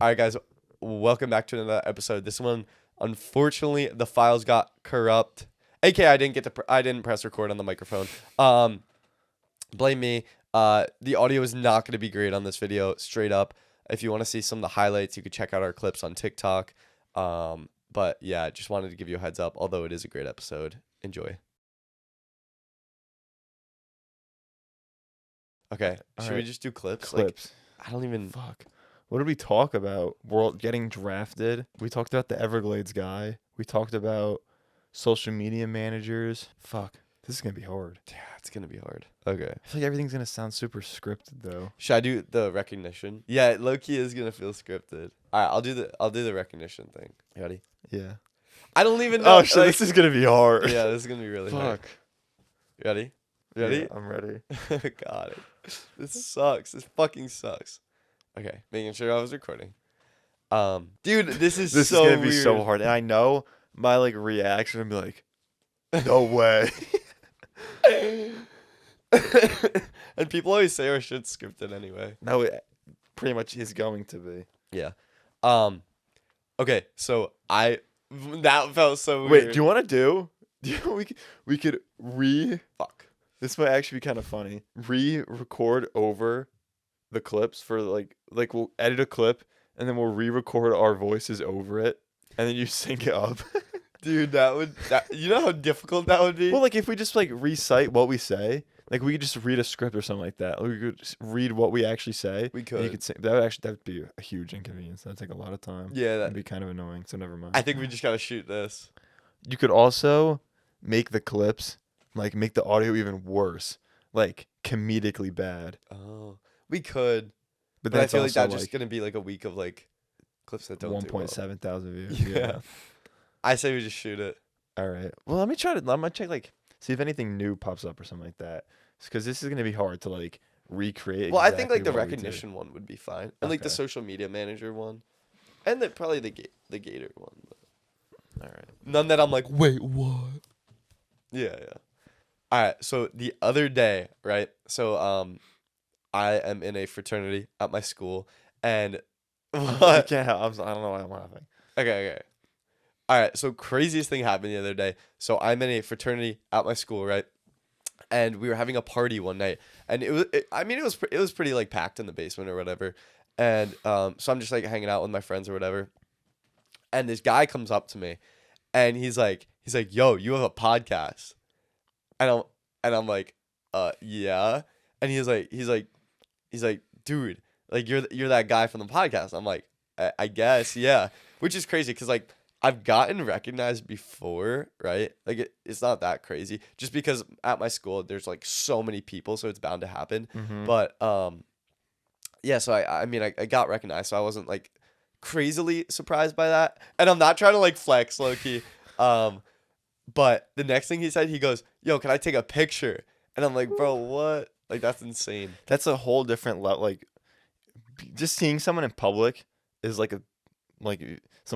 All right, guys, welcome back to another episode. This one, unfortunately, the files got corrupt. AK, I didn't press record on the microphone. Blame me. The audio is not going to be great on this video, straight up. If you want to see some of the highlights, you could check out our clips on TikTok. But yeah, just wanted to give you a heads up, although it is a great episode. Enjoy. Okay, should we just do clips? Clips. I don't even... Fuck. What did we talk about? World getting drafted. We talked about the Everglades guy. We talked about social media managers. Fuck. This is going to be hard. Yeah, it's going to be hard. Okay. I feel like everything's going to sound super scripted, though. Should I do the recognition? Yeah, low-key is going to feel scripted. All right, I'll do the recognition thing. You ready? Yeah. I don't even know. Oh, shit. This is going to be hard. Yeah, this is going to be really hard. Fuck. You ready? You ready? Yeah, I'm ready. Got it. This sucks. This fucking sucks. Okay, making sure I was recording. Dude, this is This so is going to be weird. so hard. And I know my, reaction would be like, no way. And people always say our shit's scripted anyway. No, it pretty much is going to be. Yeah. Okay, so that felt so weird. Wait, do you want to do we could Fuck. This might actually be kind of funny. Re-record over the clips for we'll edit a clip and then we'll re-record our voices over it and then you sync it up. Dude, you know how difficult that would be? Well, if we just recite what we say, we could just read a script or something like that. We could just read what we actually say. We and could. You could sing. That'd be a huge inconvenience. That'd take a lot of time. Yeah, That'd be kind of annoying. So never mind. I think we just gotta shoot this. You could also make the clips make the audio even worse, comedically bad. Oh, we could. But then I it's feel like also, that's just gonna be a week of clips that don't do well. 1.7 thousand views. Yeah. I say we just shoot it. All right. Well, let me check see if anything new pops up or something like that. Because this is gonna be hard to recreate. Well, I think exactly the what we recognition one would be fine, and the Okay. social media manager one, and probably the Gator one. But All right. none that I'm wait, what? Yeah. All right. So the other day, right? So I am in a fraternity at my school, and I what? can't help. I don't know why I'm laughing. Okay. All right. So craziest thing happened the other day. So I'm in a fraternity at my school, right? And we were having a party one night, and it was pretty packed in the basement or whatever. And so I'm just hanging out with my friends or whatever. And this guy comes up to me, and he's like, "Yo, you have a podcast?" And I'm like, yeah. And he's like, "Dude, you're that guy from the podcast." I'm like, I guess, yeah. Which is crazy because I've gotten recognized before, right? It's not that crazy. Just because at my school there's so many people, so it's bound to happen. Mm-hmm. But yeah, so I got recognized, so I wasn't crazily surprised by that. And I'm not trying to flex low key. But the next thing he said, he goes, "Yo, can I take a picture?" And I'm like, "Bro, what?" That's insane. That's a whole different level. Just seeing someone in public is someone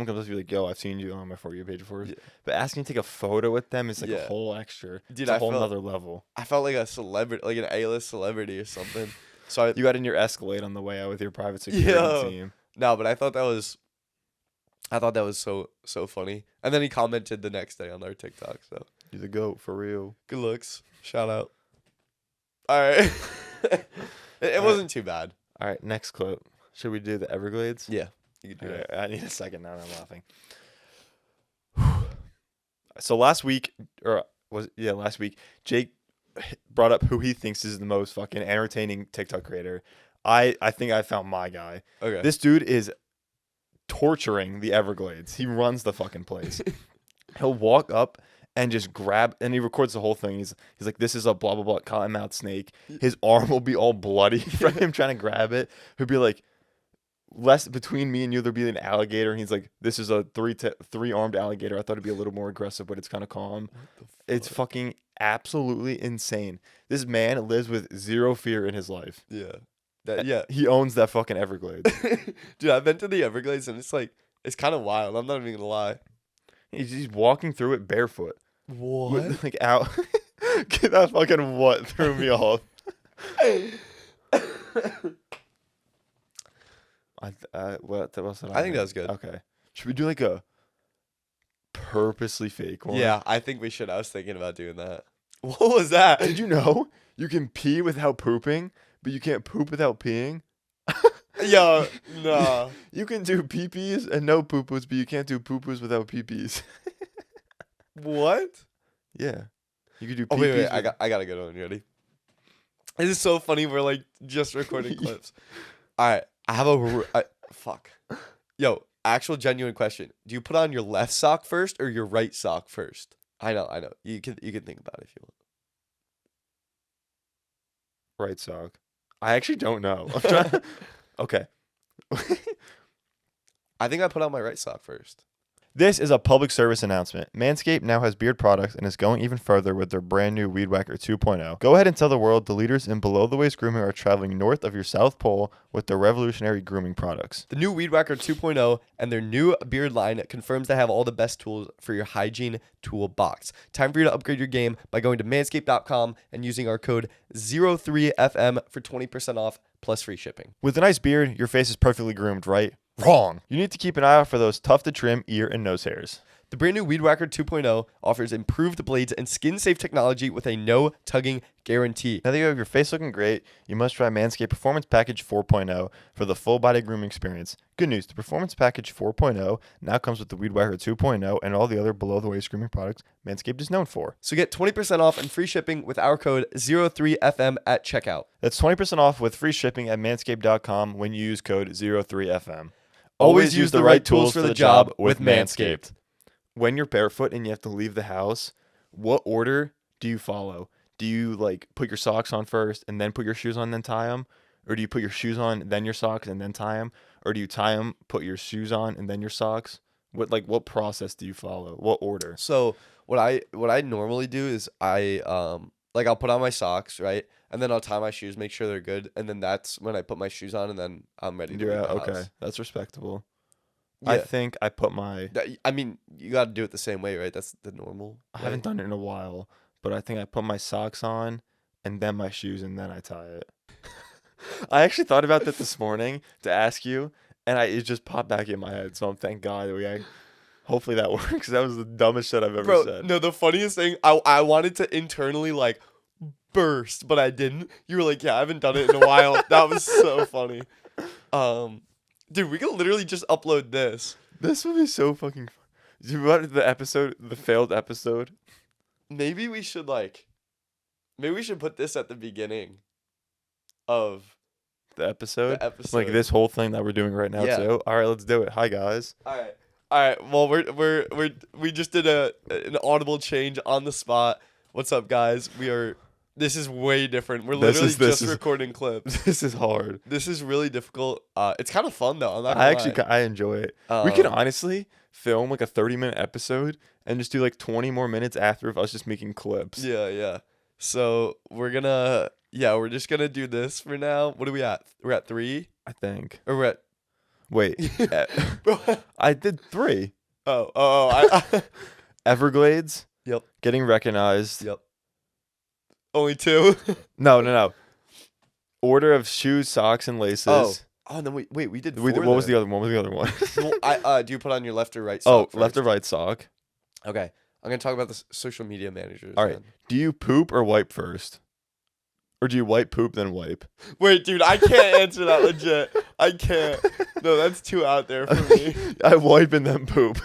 comes up to you "Yo, I've seen you on my For You page before." Yeah. But asking to take a photo with them is Yeah. a whole extra. Dude, it's a whole nother level. I felt like a celebrity, like an A-list celebrity or something. So You got in your Escalade on the way out with your private security team. no, but I thought that was so funny. And then he commented the next day on our TikTok. So You're the GOAT for real. good looks, shout out. All right, it wasn't too bad. All right, next clip. Should we do the Everglades? Yeah, you could do All that. right, I need a second now. I'm laughing. So last week, Jake brought up who he thinks is the most fucking entertaining TikTok creator. I think I found my guy. Okay. This dude is torturing the Everglades. He runs the fucking place. He'll walk up and just grab, and he records the whole thing. He's like, "This is a blah blah blah cottonmouth snake." His arm will be all bloody from him trying to grab it. He'll be like, "Less between me and you, there'll be an alligator." And he's like, "This is a three-armed alligator. I thought it'd be a little more aggressive, but it's kind of calm." It's fucking absolutely insane. This man lives with zero fear in his life. Yeah. Yeah. He owns that fucking Everglades. Dude, I've been to the Everglades and it's kind of wild. I'm not even gonna lie. He's walking through it barefoot. What? With, out. That fucking what threw me off. What else did I think make? that was good. Okay. Should we do like a purposely fake one? Yeah, I think we should. I was thinking about doing that. What was that? Did you know you can pee without pooping, but you can't poop without peeing? Yo, no. You can do pee-pees and no poo-poos, but you can't do poo-poos without pee-pees. What? Yeah. You could do Oh pee-pees. wait, I got a good one. You ready? This is so funny. We're like just recording clips. All right, I have fuck. Yo, actual genuine question. Do you put on your left sock first or your right sock first? I know. You can think about it if you want. Right sock. I actually don't know. I'm trying. Okay. I think I put on my right sock first. This is a public service announcement. Manscaped now has beard products and is going even further with their brand new Weed Whacker 2.0. Go ahead and tell the world the leaders in below-the-waist grooming are traveling north of your South Pole with their revolutionary grooming products. The new Weed Whacker 2.0 and their new beard line confirms they have all the best tools for your hygiene toolbox. Time for you to upgrade your game by going to manscaped.com and using our code 03FM for 20% off plus free shipping. With a nice beard, your face is perfectly groomed, right? Wrong. You need to keep an eye out for those tough-to-trim ear and nose hairs. The brand new Weed Whacker 2.0 offers improved blades and skin-safe technology with a no-tugging guarantee. Now that you have your face looking great, you must try Manscaped Performance Package 4.0 for the full-body grooming experience. Good news, the Performance Package 4.0 now comes with the Weed Whacker 2.0 and all the other below-the-waist grooming products Manscaped is known for. So get 20% off and free shipping with our code 03FM at checkout. That's 20% off with free shipping at manscaped.com when you use code 03FM. Always use the right tools for the job with Manscaped. When you're barefoot and you have to leave the house, what order do you follow? Do you like put your socks on first and then put your shoes on and then tie them? Or do you put your shoes on, then your socks and then tie them? Or do you tie them, put your shoes on and then your socks? What process do you follow? What order? So what I normally do is I'll put on my socks, right? And then I'll tie my shoes, make sure they're good, and then that's when I put my shoes on and then I'm ready to leave the Okay. house. That's respectable. Yeah. I think I put my I mean, you got to do it the same way, right? That's the normal I way. haven't done it in a while, but I think I put my socks on and then my shoes and then I tie it. I actually thought about that this morning to ask you, and it just popped back in my head. So I'm thank God that hopefully that works. That was the dumbest shit I've ever said. No, the funniest thing, I wanted to internally like burst, but I didn't. You were like, yeah, I haven't done it in a while. That was so funny. Dude, we could literally just upload this. This would be so fucking fun. Do you remember the failed episode? Maybe we should put this at the beginning of The episode? the episode. Like this whole thing that we're doing right now Yeah. too? All right, let's do it. Hi guys. All right. Well, we just did an audible change on the spot. What's up, guys? This is way different. We're literally just recording clips. This is hard. This is really difficult. It's kind of fun though. I'm not gonna lie. I enjoy it. We can honestly film like a 30-minute episode and just do like 20 more minutes after of us just making clips. Yeah. So we're just gonna do this for now. What are we at? We're at 3, I think. or we're at. Wait. Bro. I did 3. I Everglades. Yep. Getting recognized. Yep. Only 2. No. Order of shoes, socks, and laces. Oh, and then we did. What was the other one? What was the other one? Well, do you put on your left or right sock first? Left or right sock. Okay. I'm gonna talk about the social media managers. All right. then. Do you poop or wipe first? Or do you wipe, poop, then wipe? Wait, dude, I can't answer that legit. I can't. No, that's too out there for me. I wipe and then poop.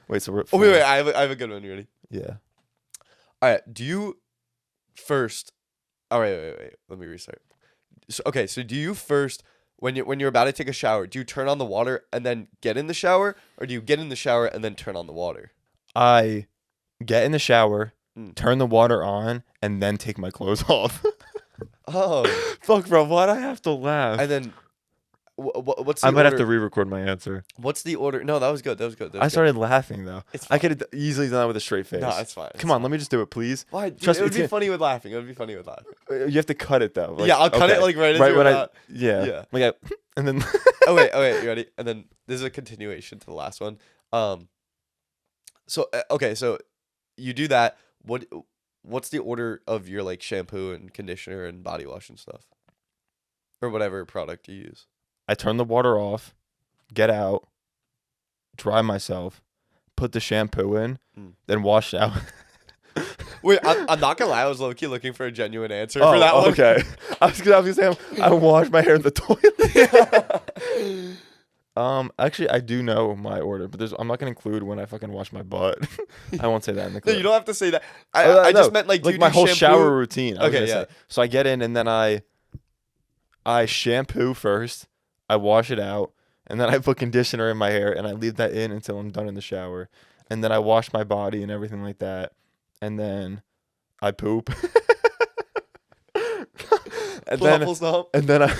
Wait, so we're at Oh, 4. wait. I have a good one. You ready? Yeah. All right. Do you first? Oh, wait. Let me restart. So do you first, when you're about to take a shower, do you turn on the water and then get in the shower, or do you get in the shower and then turn on the water? I get in the shower, Mm. turn the water on, and then take my clothes off. Oh. Fuck, bro. Why'd I have to laugh? And then, what's the I might have order? to re-record my answer. What's the order? No, that was good. I started laughing though. It's I could have easily done that with a straight face. No, it's fine. Come on, let me just do it, please. Why? Dude, Trust it me, would it's be gonna- funny with laughing. It would be funny with laughing. You have to cut it though. Like, Yeah, I'll cut it, like, right as you're when about- Yeah. Yeah. Like and then. Oh wait, you ready? And then this is a continuation to the last one. So okay, so you do that. What's the order of your like shampoo and conditioner and body wash and stuff, or whatever product you use? I turn the water off, get out, dry myself, put the shampoo in, then wash out. Wait, I'm not gonna lie. I was low-key looking for a genuine answer for that one. Okay. I was gonna say I wash my hair in the toilet. Actually, I do know my order, but I'm not gonna include when I fucking wash my butt. I won't say that in the No, clip. you don't have to say that. Oh, I just no, meant like, do like you my do whole shampoo? shower routine. I was Okay, gonna yeah. say. So I get in and then I shampoo first. I wash it out, and then I put conditioner in my hair, and I leave that in until I'm done in the shower, and then I wash my body and everything like that, and then I poop, Waffle stomp. and then I.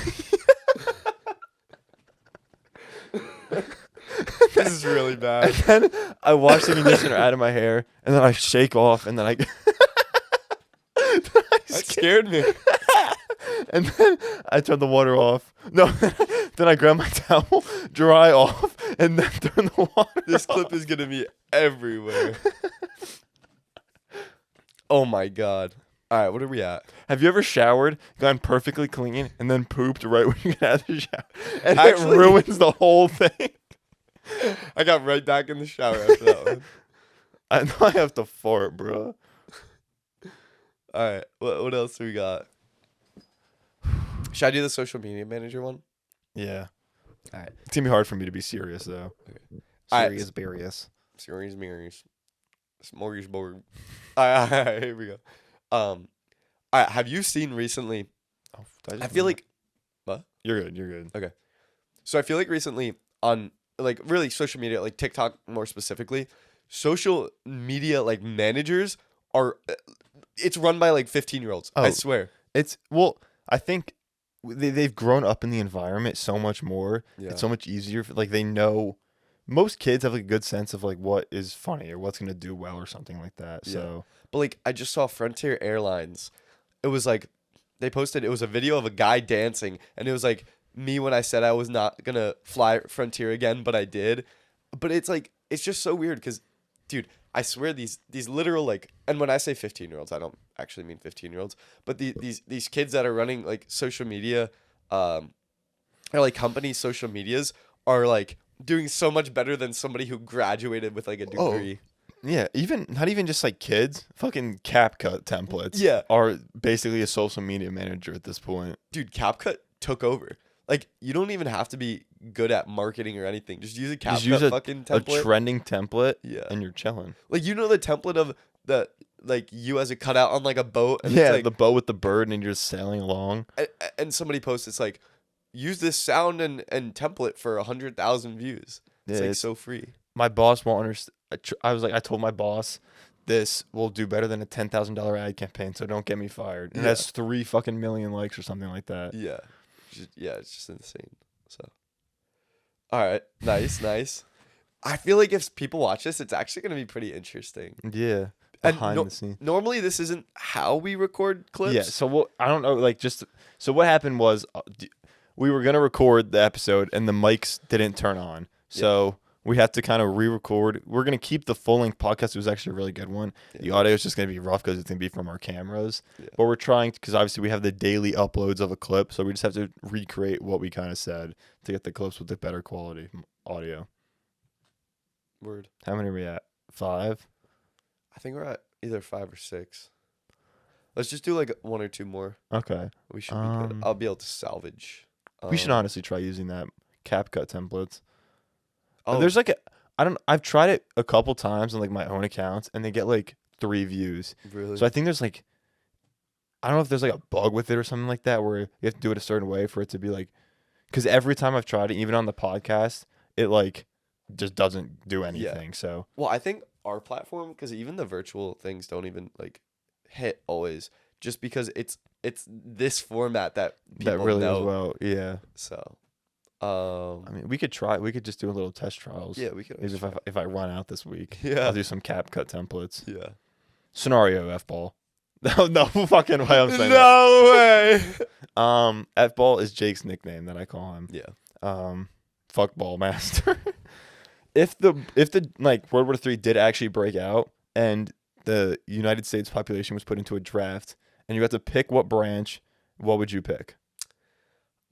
This is really bad. And then I wash the conditioner out of my hair, and then I shake off, and then I. That scared me. And then I turn the water off. No, then I grab my towel, dry off, and then turn the water This off. clip is gonna be everywhere. Oh my god. All right, what are we at? Have you ever showered, gone perfectly clean, and then pooped right when you get out of the shower? And Actually- it ruins the whole thing. I got right back in the shower after that one. I know I have to fart, bro. All right, what else do we got? Should I do the social media manager one? Yeah. All right. It's going to be hard for me to be serious, though. Okay. Alright. Serious, Barius. Series mirrors. Smorgasbord. All right, here we go. All right, have you seen recently? Oh, I feel like, what? You're good. You're good. So I feel like recently on like really social media, like TikTok more specifically, social media like managers are. It's run by like 15-year-olds. I Oh. swear. I think they've grown up in the environment so much more. Yeah. It's so much easier. Like, they know. Most kids have like a good sense of like what is funny or what's going to do well or something like that. Yeah. So, But like I just saw Frontier Airlines. It was like they posted. It was a video of a guy dancing, and it was like me when I said I was not gonna fly Frontier again, but I did. But it's like it's just so weird because, dude, I swear these literal like, and when I say 15-year-olds, I don't actually mean 15-year-olds, but these kids that are running like social media, or like company social medias are like doing so much better than somebody who graduated with like a degree. yeah, not even just like kids, fucking CapCut templates Yeah. are basically a social media manager at this point. Dude, CapCut took over. Like, you don't even have to be good at marketing or anything. Just use a CapCut Just use fucking a template. trending template, Yeah. and you're chilling. Like, you know the template of the like you as a cutout on like a boat, and Yeah, it's like, the boat with the bird, and you're just sailing along. and somebody posts it's like, use this sound and template for 100,000 views. It's Yeah, like so free. My boss won't understand. I told my boss, this will do better than a $10,000 ad campaign, so don't get me fired. And Yeah. that's 3 fucking million likes or something like that. Yeah. It's just insane. So, all right, nice. I feel like if people watch this, it's actually gonna be pretty interesting. Yeah, And behind the scenes. Normally, this isn't how we record clips. Yeah. So I don't know. Like, so what happened was, we were gonna record the episode, and the mics didn't turn on. So we had to kind of re-record. We're gonna keep the full-length podcast. It was actually a really good one. Yeah. The audio is just gonna be rough because it's gonna be from our cameras. Yeah. But we're trying, because obviously we have the daily uploads of a clip, so we just have to recreate what we kind of said to get the clips with the better quality audio. Word. How many are we at? 5? I think we're at either 5 or 6. Let's just do like 1 or 2 more. Okay. We should be good. I'll be able to salvage. We should honestly try using that CapCut templates. Oh, There's like I've tried it a couple times on like my own accounts, and they get like 3 views. really? So I think there's like, I don't know if there's like a bug with it or something like that where you have to do it a certain way for it to be like, because every time I've tried it, even on the podcast, it like just doesn't do anything. So Well, I think our platform, because even the virtual things don't even like hit always, just because it's this format that people that really know. does well. Yeah. So, I mean, we could try. We could just do a little test trials. yeah, we could. Maybe always if I run out this week, Yeah. I'll do some CapCut templates. try. Yeah. Scenario F-ball. No fucking way I'm saying No way. that. F-ball is Jake's nickname that I call him. Yeah. Fuck ball master. if the like World War III did actually break out and the United States population was put into a draft and you had to pick what branch, what would you pick?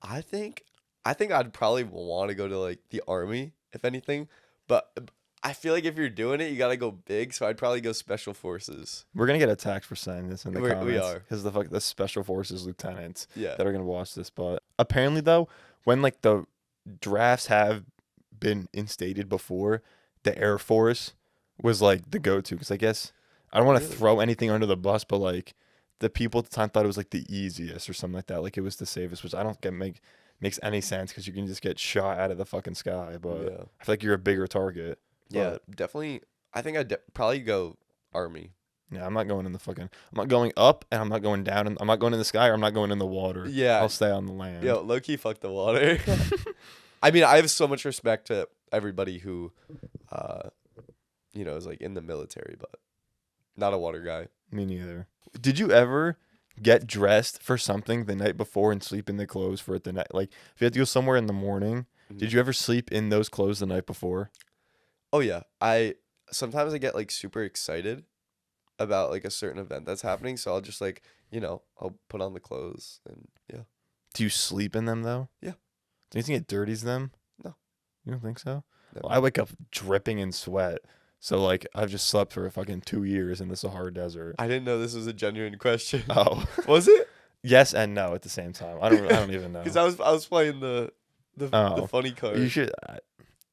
I think I think I'd probably want to go to like the army, if anything. But I feel like if you're doing it, you gotta go big. So I'd probably go special forces. We're gonna get attacked for saying this in the We comments are. because the special forces lieutenants Yeah. that are gonna watch this. But apparently, though, when like the drafts have been instated before, the Air Force was like the go-to because I guess I don't want to Really? throw anything under the bus, but like the people at the time thought it was like the easiest or something like that. Like it was the safest, which I don't get makes any sense because you can just get shot out of the fucking sky. But Yeah. I feel like you're a bigger target. Yeah, But, definitely. I think I'd probably go army. yeah, I'm not going in the fucking. I'm not going up, and I'm not going down, and I'm not going in the sky, or I'm not going in the water. Yeah. I'll stay on the land. Yo, low key, fuck the water. I mean, I have so much respect to everybody who, is like in the military, but not a water guy. Me neither. Did you ever get dressed for something the night before and sleep in the clothes for it the night? Like, if you had to go somewhere in the morning, did you ever sleep in those clothes the night before? Oh yeah, sometimes I get like super excited about like a certain event that's happening, so I'll just like I'll put on the clothes and yeah. Do you sleep in them though? Yeah. Do you think it dirties them? No. You don't think so? No. Well, I wake up dripping in sweat. So like I've just slept for fucking 2 years in the Sahara Desert. I didn't know this was a genuine question. Oh. Was it? Yes and no at the same time. I don't even know. Because I was playing the funny card. You should.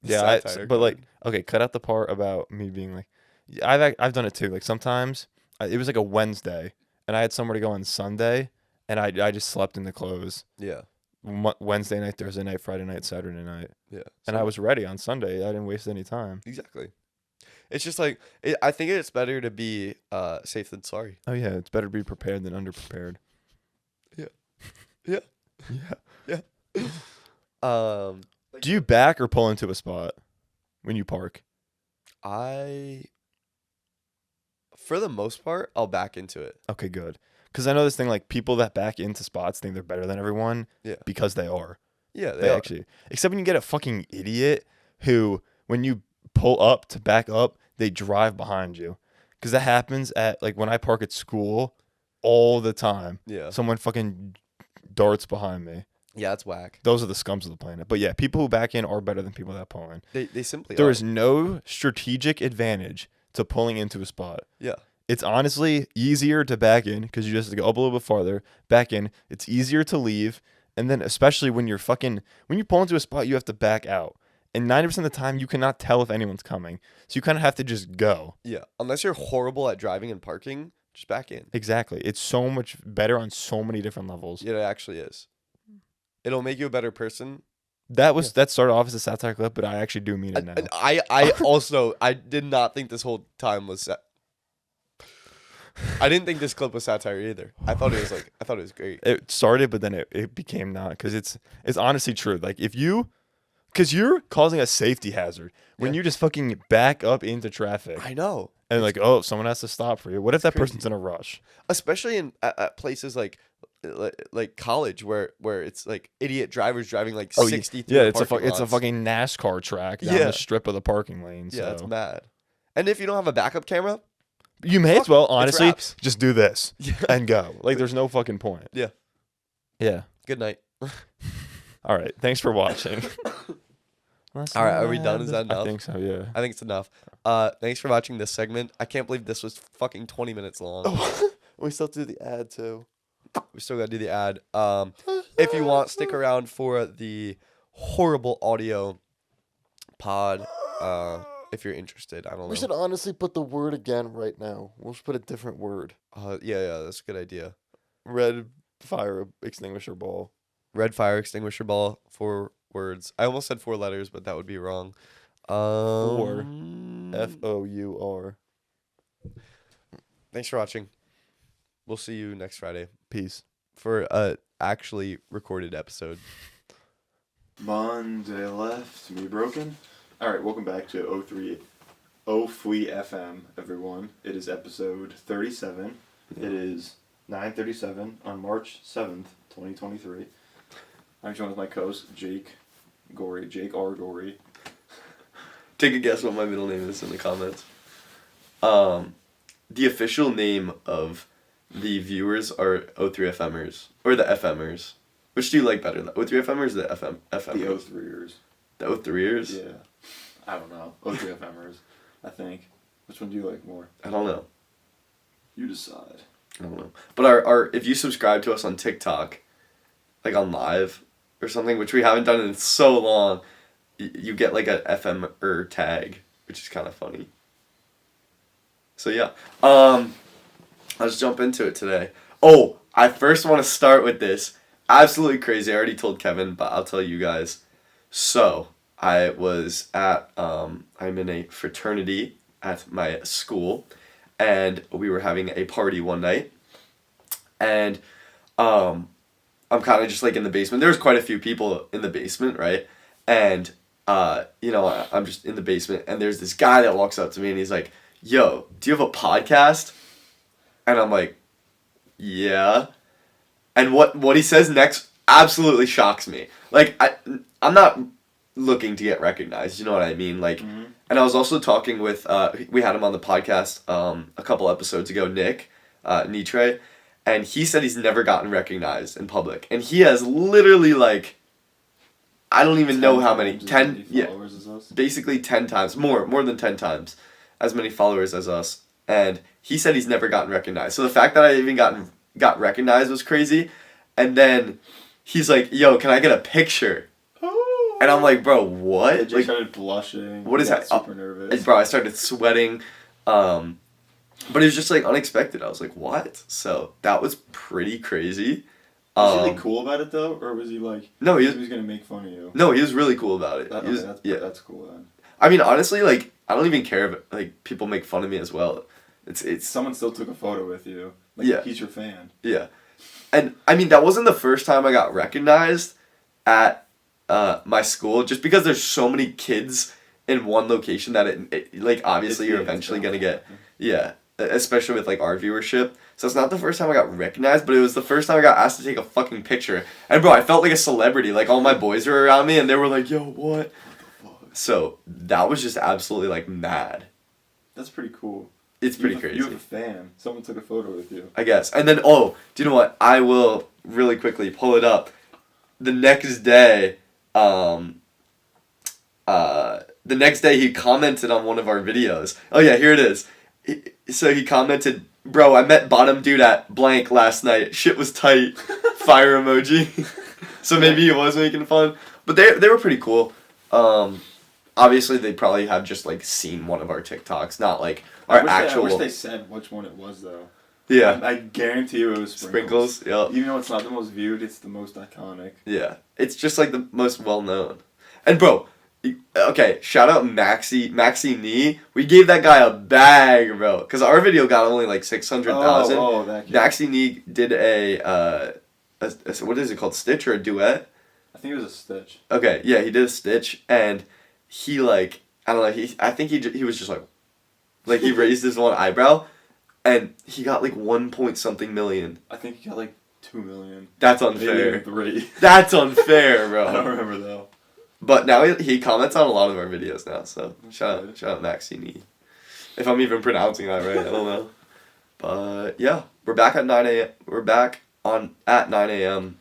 The Yeah, satire but like, card. okay, cut out the part about me being like, yeah, I've done it too. Like sometimes it was like a Wednesday, and I had somewhere to go on Sunday, and I just slept in the clothes. Yeah. Wednesday night, Thursday night, Friday night, Saturday night, Yeah. and So- I was ready on Sunday. I didn't waste any time. Exactly. It's just like I think it's better to be safe than sorry. Oh yeah, it's better to be prepared than underprepared. Yeah. Yeah. Yeah. Um, Do you back or pull into a spot when you park? For the most part, I'll back into it. Okay, good. Because I know this thing like people that back into spots think they're better than everyone. Yeah. Because they are. Yeah, They are. actually, except when you get a fucking idiot who, when you pull up to back up, they drive behind you. Because that happens at, like, when I park at school all the time. Yeah. Someone fucking darts behind me. Yeah, it's whack. Those are the scums of the planet. But yeah, people who back in are better than people that pull in. They simply There are. is no strategic advantage to pulling into a spot. Yeah. It's honestly easier to back in because you just have to go up a little bit farther, back in. It's easier to leave. And then especially when you pull into a spot, you have to back out. And 90% of the time, you cannot tell if anyone's coming. So you kind of have to just go. Yeah. Unless you're horrible at driving and parking, just back in. Exactly. It's so much better on so many different levels. Yeah, it actually is. It'll make you a better person. That started off as a satire clip, but I actually do mean it now. And I also I did not think this whole time was I didn't think this clip was satire either. I thought it was great. It started, but then it became not because it's honestly true. Like because you're causing a safety hazard when you just fucking back up into traffic I know. and like, oh, someone has to stop for you. What if that crazy. person's in a rush? Especially in at places like college where it's like idiot drivers driving like 60 through yeah, the it's parking a lots. fucking NASCAR track down Yeah. the strip of the parking lane. Yeah, So. it's mad. And if you don't have a backup camera, You may as well, honestly, wraps. just do this Yeah. and go. Like, there's no fucking point. Yeah. Yeah. Good night. All right. Thanks for watching. All right, are we done? Is that I enough? think so, yeah. I think it's enough. Thanks for watching this segment. I can't believe this was fucking 20 minutes long. We still have to do the ad, too. We still gotta do the ad. If you want, stick around for the horrible audio pod. If you're interested, I don't know. We should honestly put the word again right now. We'll just put a different word. Yeah, that's a good idea. Red fire extinguisher ball. Red fire extinguisher ball. 4 words. I almost said 4 letters, but that would be wrong. Four. Thanks for watching. We'll see you next Friday Peace. for a actually recorded episode. Monday left me broken. All right, welcome back to 03 FM, everyone. It is episode 37. It is 9:37 on March 7th, 2023. I'm joined with my co-host Jake R. Gorey. Take a guess what my middle name is in the comments. The official name of the viewers are 03 FMers or the FMers. Which do you like better, the O3 FM or the FM? FM? The O3ers. The O3ers? Yeah. I don't know. O3 FMers, I think. Which one do you like more? I don't know. You decide. I don't know. But our if you subscribe to us on TikTok, like on live or something, which we haven't done in so long, you get like a FM tag, which is kind of funny. So yeah, let's jump into it today. Oh, I first want to start with this. Absolutely crazy. I already told Kevin, but I'll tell you guys. So I was at I'm in a fraternity at my school, and we were having a party one night, and I'm kind of just like in the basement. There's quite a few people in the basement, right? And I'm just in the basement, and there's this guy that walks up to me, and he's like, "Yo, do you have a podcast?" And I'm like, "Yeah." And what he says next absolutely shocks me. Like I'm not looking to get recognized. You know what I mean? Like, and I was also talking with we had him on the podcast a couple episodes ago, Nick Nitre, and he said he's never gotten recognized in public, and he has literally like I don't even know how many 10 as us? basically 10 times more than 10 times as many followers as us, and he said he's never gotten recognized. So the fact that I even got recognized was crazy, and then he's like, "Yo, can I get a picture?" And I'm like, "Bro, what?" I just Like, started blushing. what is that? Super nervous. Bro, I started sweating, but it was just like unexpected. I was like, "What?" So that was pretty crazy. Was he like cool about it though, or was he like? No, he was gonna make fun of you. No, he was really cool about it. That's cool then. I mean, honestly, like I don't even care if like people make fun of me as well. It's Someone still took a photo with you. Like, yeah. He's your fan. Yeah, and I mean that wasn't the first time I got recognized at my school. Just because there's so many kids in one location that it like obviously you're eventually gonna get especially with like our viewership. So it's not the first time I got recognized, but it was the first time I got asked to take a fucking picture. And bro, I felt like a celebrity. Like all my boys were around me and they were like, "Yo, what?" So that was just absolutely like mad. That's pretty cool. It's pretty crazy. You have a fan. Someone took a photo with you. I guess. And then do you know what? I will really quickly pull it up. The next day, he commented on one of our videos. Oh yeah, here it is. So he commented, "Bro, I met bottom dude at blank last night. Shit was tight." Fire emoji. So maybe he was making fun. But they were pretty cool. Obviously they probably have just like seen one of our TikToks, not like our actual. I wish they said which one it was though. Yeah. I guarantee you it was Sprinkles. Yeah. Even though it's not the most viewed, it's the most iconic. Yeah. It's just like the most well known. And bro, okay, shout out Maxi Nee. We gave that guy a bag, bro, because our video got only like 600,000. Oh, that kid. Maxi Nee did a what is it called, stitch or a duet? I think it was a stitch. Okay, yeah, he did a stitch, and he like I don't know. I think he was just like he raised his one eyebrow, and he got like 1 point something million. I think he got like 2 million. That's unfair. Maybe 3. That's unfair, bro. I don't remember though. But now he comments on a lot of our videos now, so shout out Maxine. If I'm even pronouncing that right, I don't know. But yeah, we're back at 9 a.m. We're back at 9 a.m.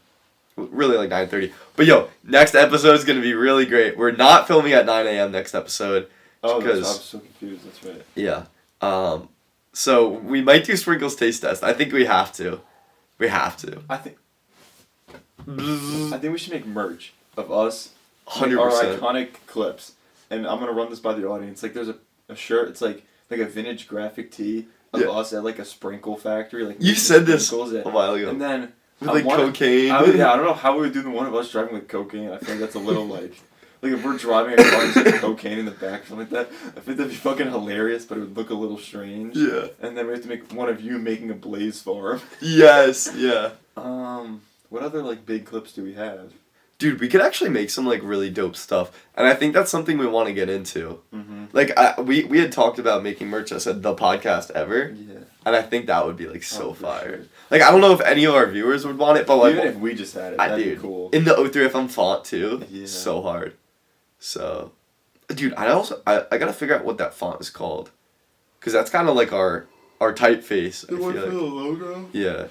Really like 9:30. But yo, next episode is gonna be really great. We're not filming at 9 a.m. next episode. Oh, I was so confused. That's right. Yeah. So we might do Sprinkles taste test. I think we have to. We have to. I think we should make merch of us. 100%. Our iconic clips. And I'm gonna run this by the audience. Like there's a shirt, it's like a vintage graphic tee of us at like a sprinkle factory. Like you said this a while ago. And then with like cocaine. I don't know how we would do the one of us driving with cocaine. I think that's a little like if we're driving a car and there's cocaine in the back or something like that, I think that'd be fucking hilarious, but it would look a little strange. Yeah. And then we have to make one of you making a blaze farm. Yes, yeah. What other like big clips do we have? Dude, we could actually make some like really dope stuff, and I think that's something we want to get into. Mm-hmm. Like we had talked about making merch. I said the podcast ever. Yeah. And I think that would be like so fire. Sure. Like I don't know if any of our viewers would want it, but like even if we just had it, that'd be cool. In the O3FM font too. Yeah. So hard. So, dude, I gotta figure out what that font is called, cause that's kind of like our typeface. The one for the logo. Yeah.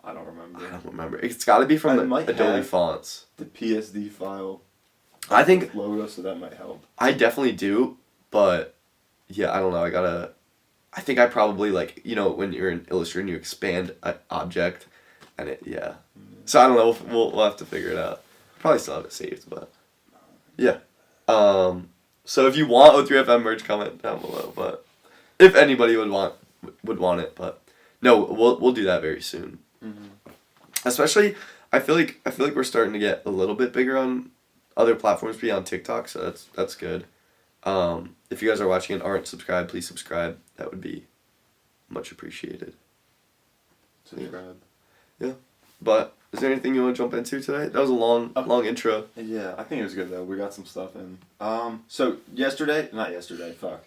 I don't remember. I don't remember. It's got to be from the Adobe fonts. The PSD file. I think logo, so that might help. I definitely do, but yeah, I don't know. I think I probably like when you're in Illustrator and you expand an object, and it So I don't know. We'll have to figure it out. Probably still have it saved, but yeah. So if you want O3FM merch, comment down below. But if anybody would want it, but no, we'll do that very soon. Mm-hmm. Especially, I feel like we're starting to get a little bit bigger on other platforms beyond TikTok, so that's good. If you guys are watching and aren't subscribed, please subscribe. That would be much appreciated. Subscribe. Yeah. But is there anything you want to jump into today? That was a long intro. Yeah, I think it was good though. We got some stuff in. So not yesterday. Fuck.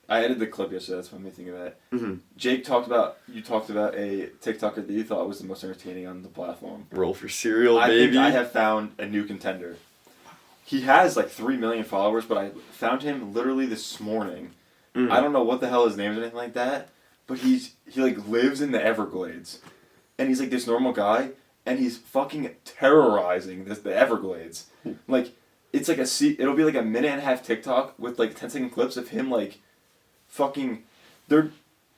I edited the clip yesterday. That's what made me think of that. Mm-hmm. Jake talked about a TikToker that you thought was the most entertaining on the platform. Roll for cereal, I baby. think I have found a new contender. He has like 3 million followers, but I found him literally this morning. Mm-hmm. I don't know what the hell his name is or anything like that, but he like lives in the Everglades, and he's like this normal guy, and he's fucking terrorizing the Everglades. Like it's like it'll be like a minute and a half TikTok with like 10-second clips of him like fucking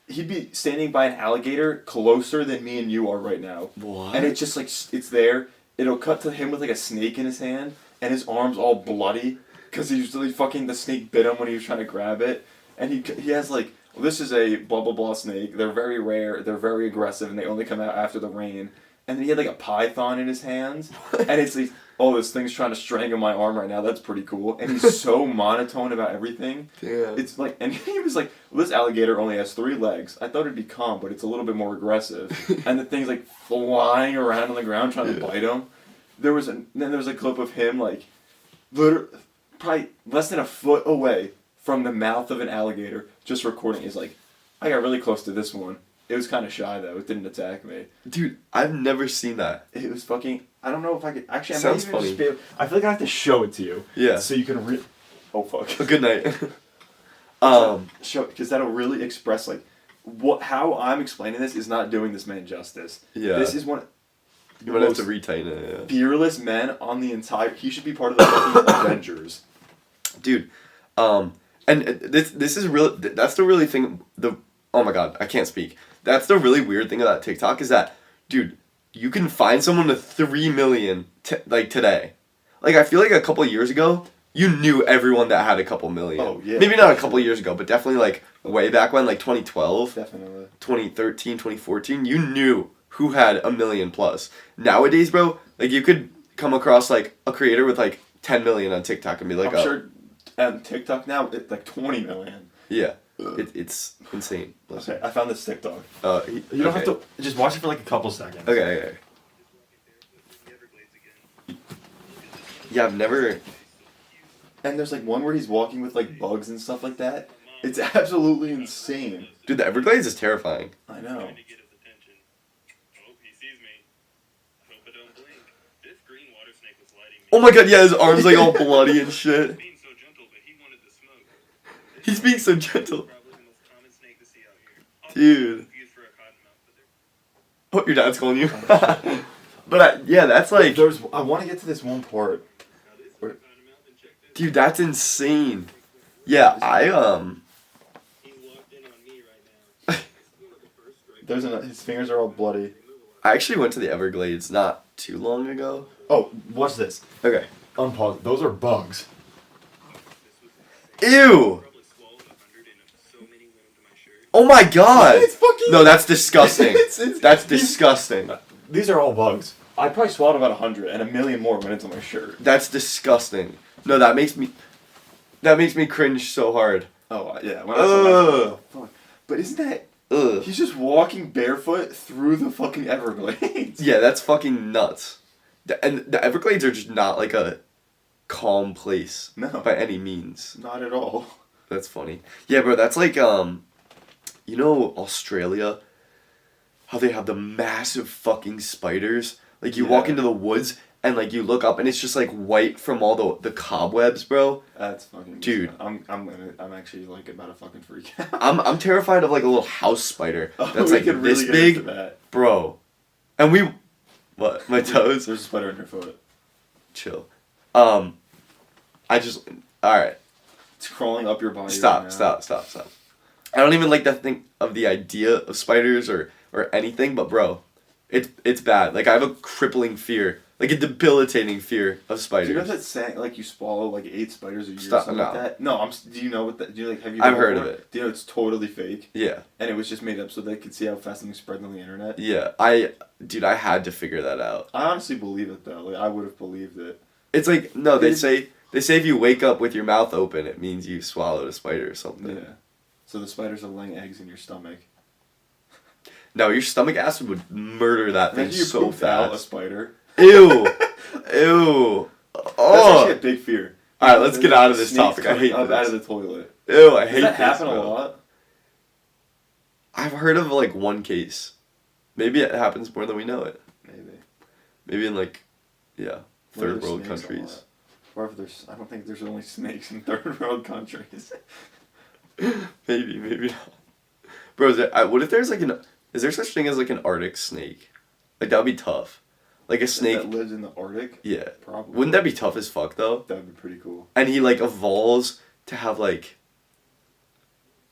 he'd be standing by an alligator closer than me and you are right now. What? And it's just like it's there. It'll cut to him with like a snake in his hand and his arm's all bloody because the snake bit him when he was trying to grab it. And he has like, well, this is a blah blah blah snake. They're very rare. They're very aggressive, and they only come out after the rain. And then he had like a python in his hands, and it's like, oh, this thing's trying to strangle my arm right now. That's pretty cool. And he's so monotone about everything. Damn. It's like, and he was like, well, this alligator only has 3 legs. I thought it'd be calm, but it's a little bit more aggressive. And the thing's like flying around on the ground trying to bite him. Then there was a clip of him like, literally, probably less than a foot away from the mouth of an alligator, just recording. He's like, I got really close to this one. It was kind of shy though. It didn't attack me. Dude, I've never seen that. It was fucking. I don't know if I could. Actually, I Sounds might even funny. just be able, I feel like I have to show it to you. Yeah. So you can oh fuck. Good night. Show because that'll really express like how I'm explaining this is not doing this man justice. Yeah. This is one. You might have to retighten it. Yeah. Fearless men on the entire. He should be part of the fucking Avengers. Dude, and this is real. That's the really thing. Oh my god, I can't speak. That's the really weird thing about TikTok is that, dude, you can find someone with 3 million like today. Like I feel like a couple of years ago, you knew everyone that had a couple million. Oh yeah. Maybe not a couple of years ago, but definitely like way back when, like 2012, Definitely. 2013, 2014, you knew who had 1 million plus. Nowadays, bro, like you could come across like a creator with like 10 million on TikTok and be like, I'm sure on TikTok now it's like 20 million. Yeah. It's insane. Okay, I found this TikTok. You You don't have to just watch it for like a couple seconds. Okay. Yeah, I've never. And there's like one where he's walking with like bugs and stuff like that. It's absolutely insane. Dude, the Everglades is terrifying. I know. Oh my god, yeah, his arms like all bloody and shit. He's being so gentle. Dude. Oh, your dad's calling you? But yeah, that's like... I want to get to this one part. Dude, that's insane. Yeah, His fingers are all bloody. I actually went to the Everglades not too long ago. Oh, watch this. Okay. Unpause. Those are bugs. Ew! Oh my god! It's fucking... No, that's disgusting. It's That's disgusting. These are all bugs. I probably swallowed about 100, and 1 million more went into my shirt. That's disgusting. No, that makes me cringe so hard. Oh, yeah. When Ugh. fuck. But isn't that... Ugh. He's just walking barefoot through the fucking Everglades. Yeah, that's fucking nuts. And the Everglades are just not like a calm place. No. By any means. Not at all. That's funny. Yeah, bro, that's like, you know Australia? How they have the massive fucking spiders? Like, you walk into the woods, and, like, you look up, and it's just, like, white from all the cobwebs, bro. That's fucking... Dude. I'm actually, like, about to fucking freak out. I'm terrified of, like, a little house spider that's, We like, could this really get big. into that. Bro. And we, what? My toes? There's a spider in your foot. Chill. I just, all right. It's crawling up your body. Stop. Right now. Stop. I don't even like to think of the idea of spiders or anything, but bro, it's bad. Like I have a crippling fear, like a debilitating fear of spiders. Do you know that saying, like you swallow like 8 spiders a year Stop, or something like that? No, do you know what that? Do you like? Have you? I've heard of it. Do you know it's totally fake? Yeah. And it was just made up so they could see how fast something spread on the internet. Yeah. I had to figure that out. I honestly believe it though. Like I would have believed it. It's like no, they say if you wake up with your mouth open, it means you swallowed a spider or something. Yeah. So the spiders are laying eggs in your stomach. No, your stomach acid would murder that thing Imagine you so pooped out a fast. spider. Ew. Ew. That's Oh. actually a big fear. All right, let's get out of this Snakes topic. I hate coming up this. out of the toilet. Ew, I hate Does that this, happen bro. a lot? I've heard of like one case. Maybe it happens more than we know it. Maybe in like, yeah, third world countries. Or if there's, I don't think there's only snakes in third world countries. maybe not. Bro, what if there's like is there such thing as like an Arctic snake? Like that would be tough. Like a snake that lives in the Arctic? Yeah. Probably. Wouldn't that be tough as fuck though? That'd be pretty cool. And he like evolves to have like,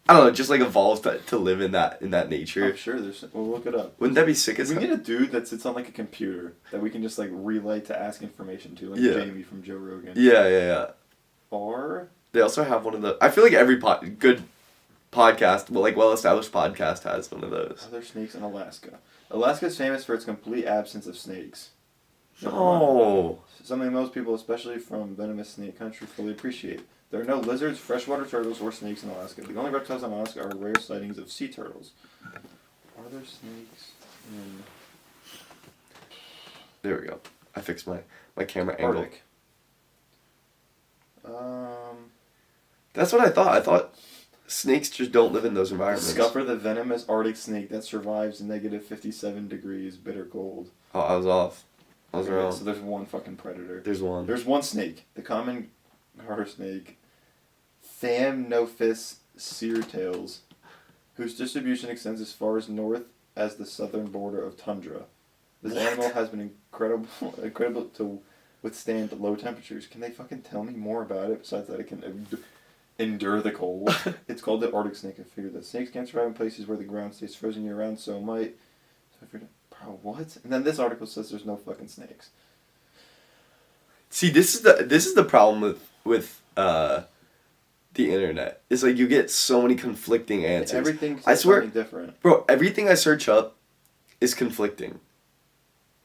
I don't know, just like evolves to live in that nature. I'm sure there's. We'll look it up. Wouldn't that be sick as We hell? need a dude that sits on like a computer that we can just like relay to ask information to, like Yeah. Jamie from Joe Rogan. Yeah. Or They also have one of the. I feel like every good podcast, well-established podcast has one of those. are there snakes in Alaska? Alaska is famous for its complete absence of snakes. No. Something most people, especially from venomous snake country, fully appreciate. There are no lizards, freshwater turtles, or snakes in Alaska. The only reptiles in Alaska are rare sightings of sea turtles. Are there snakes in There we go. I fixed my camera angle. Arctic? That's what I thought. I thought snakes just don't live in those environments. Discover the venomous Arctic snake that survives negative 57 degrees bitter cold. Oh, I was off. I was Okay, wrong. so there's one fucking predator. There's one. There's one snake. The common garter snake, Thamnophis seartails, whose distribution extends as far as north as the southern border of tundra. This animal has been incredible to withstand low temperatures. Can they fucking tell me more about it besides that it can endure the cold? It's called the Arctic snake. I figured that snakes can't survive in places where the ground stays frozen year round, so might. So I figured, bro, what? And then this article says there's no fucking snakes. See, this is the problem with the internet. It's like you get so many conflicting answers. Everything I swear, something different. bro. Everything I search up is conflicting.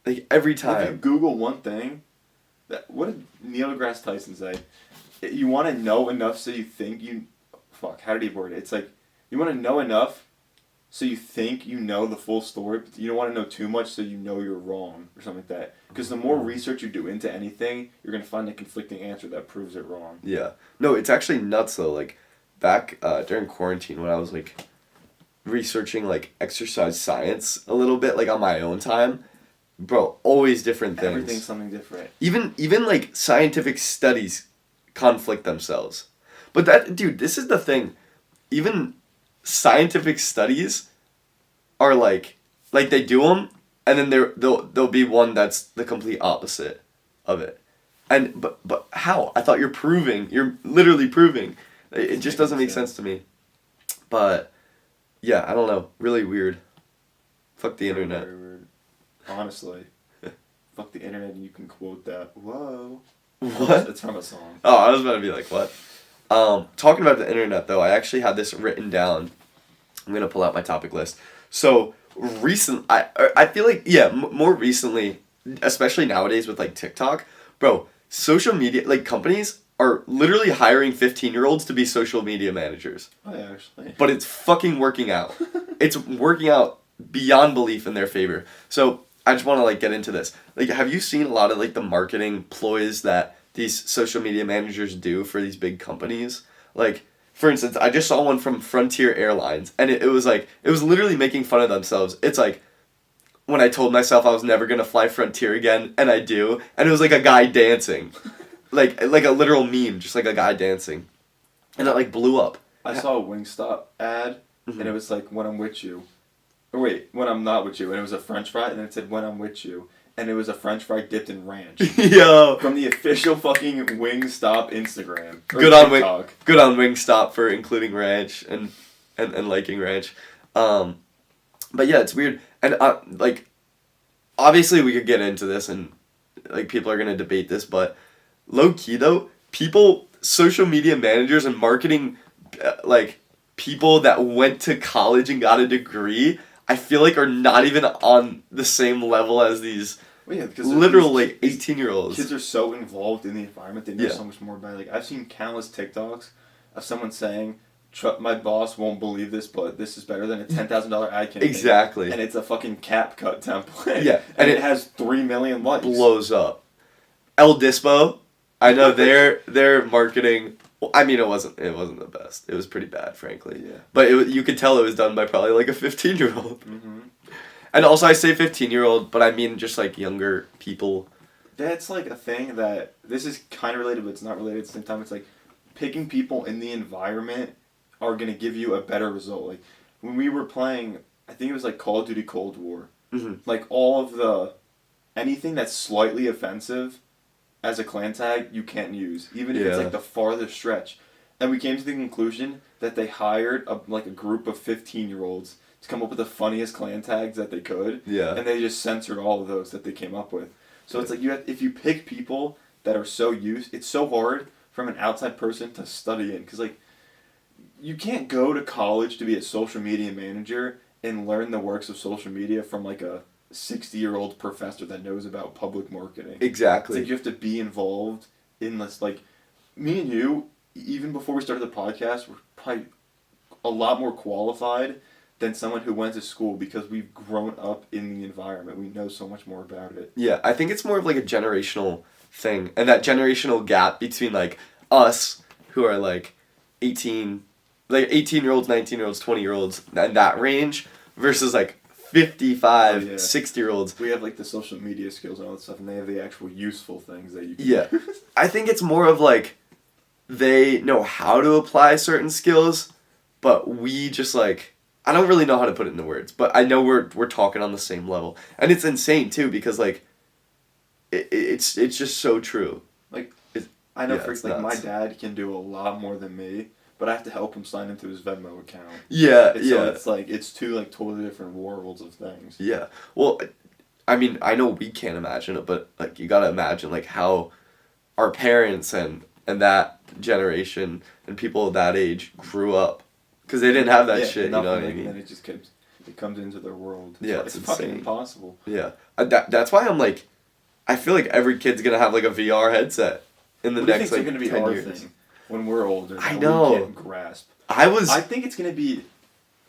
Like every If you time. Google one thing, what did Neil deGrasse Tyson say? You want to know enough so you think you. Fuck, how did he word it? It's like, you want to know enough so you think you know the full story, but you don't want to know too much so you know you're wrong, or something like that. Because the more research you do into anything, you're going to find a conflicting answer that proves it wrong. Yeah. No, it's actually nuts though. Like back during quarantine when I was like researching like exercise science a little bit like on my own time. Bro, always different things. Everything's something different. Even like scientific studies conflict themselves. But that dude, this is the thing. Even scientific studies are like they do them and then there'll be one that's the complete opposite of it. And but how? I thought you're literally proving. It just doesn't make sense to me. But yeah, I don't know. Really weird. Fuck the internet. Very weird. Honestly. Fuck the internet and you can quote that. Whoa. What? It's from a song. Oh, I was about to be like, what? Talking about the internet, though, I actually had this written down. I'm going to pull out my topic list. So, I feel like, yeah, more recently, especially nowadays with, like, TikTok, bro, social media, like, companies are literally hiring 15-year-olds to be social media managers. Oh, yeah, actually. But it's fucking working out. It's working out beyond belief in their favor. So, I just want to, like, get into this. Like, have you seen a lot of, like, the marketing ploys that these social media managers do for these big companies? Like, for instance, I just saw one from Frontier Airlines, and it was literally making fun of themselves. It's like, when I told myself I was never going to fly Frontier again, and I do, and it was like a guy dancing. like a literal meme, just like a guy dancing. And it, like, blew up. I saw a Wingstop ad, Mm-hmm. and it was like, when I'm with you, Or wait, when I'm not with you, and it was a French fry, and then it said when I'm with you, and it was a French fry dipped in ranch. Yo, From the official fucking Wingstop Instagram. Or good on TikTok. good on Wingstop for including ranch and liking ranch. But yeah, it's weird, and like obviously we could get into this, and like people are gonna debate this, but low key though, people, social media managers and marketing, like people that went to college and got a degree, I feel like are not even on the same level as these Well, yeah, because literal like 18-year-olds. Kids are so involved in the environment, they know Yeah. so much more about it. Like, I've seen countless TikToks of someone saying, my boss won't believe this, but this is better than a $10,000 ad campaign. Exactly. And it's a fucking CapCut template. Yeah, and and it it has 3 million likes. blows up. El Dispo, I know their marketing. Well, I mean, it wasn't the best. It was pretty bad, frankly. Yeah. But you could tell it was done by probably like a 15-year-old. Mm-hmm. And also, I say 15-year-old, but I mean just like younger people. That's like a thing that, this is kind of related, but it's not related at the same time. It's like picking people in the environment are going to give you a better result. Like when we were playing, I think it was like Call of Duty Cold War. Mm-hmm. Like all of anything that's slightly offensive as a clan tag, you can't use, even if it's Yeah. like the farthest stretch. And we came to the conclusion that they hired a group of 15-year-olds to come up with the funniest clan tags that they could. Yeah. And they just censored all of those that they came up with. So it's like if you pick people that are so used, it's so hard from an outside person to study in, because like you can't go to college to be a social media manager and learn the works of social media from like a 60-year-old professor that knows about public marketing. It's Exactly. like you have to be involved in this. Like me and you, even before we started the podcast, we're probably a lot more qualified than someone who went to school, because we've grown up in the environment. We know so much more about it. Yeah, I think it's more of like a generational thing, and that generational gap between like us who are like 18-year-olds, 19-year-olds, 20-year-olds, and that range versus like 55, Oh, yeah. 60-year-olds. We have like the social media skills and all that stuff, and they have the actual useful things that you can Yeah. use. I think it's more of like they know how to apply certain skills, but we just like, I don't really know how to put it into words, but I know we're talking on the same level. And it's insane too, because like it's just so true. Like I know Yeah, for it's like my nuts. dad can do a lot more than me, but I have to help him sign into his Venmo account. Yeah, And so it's like it's two like totally different worlds of things. Yeah. Well, I mean, I know we can't imagine it, but like you gotta imagine like how our parents and that generation and people that age grew up, because they didn't have that shit. You know what I And mean? then it comes into their world. Yeah, it's it's fucking insane. impossible. Yeah. That's why I'm like, I feel like every kid's gonna have like a VR headset in the What do you next think's like gonna be 10 our years. thing when we're older? I that know. We can't grasp. I think it's gonna be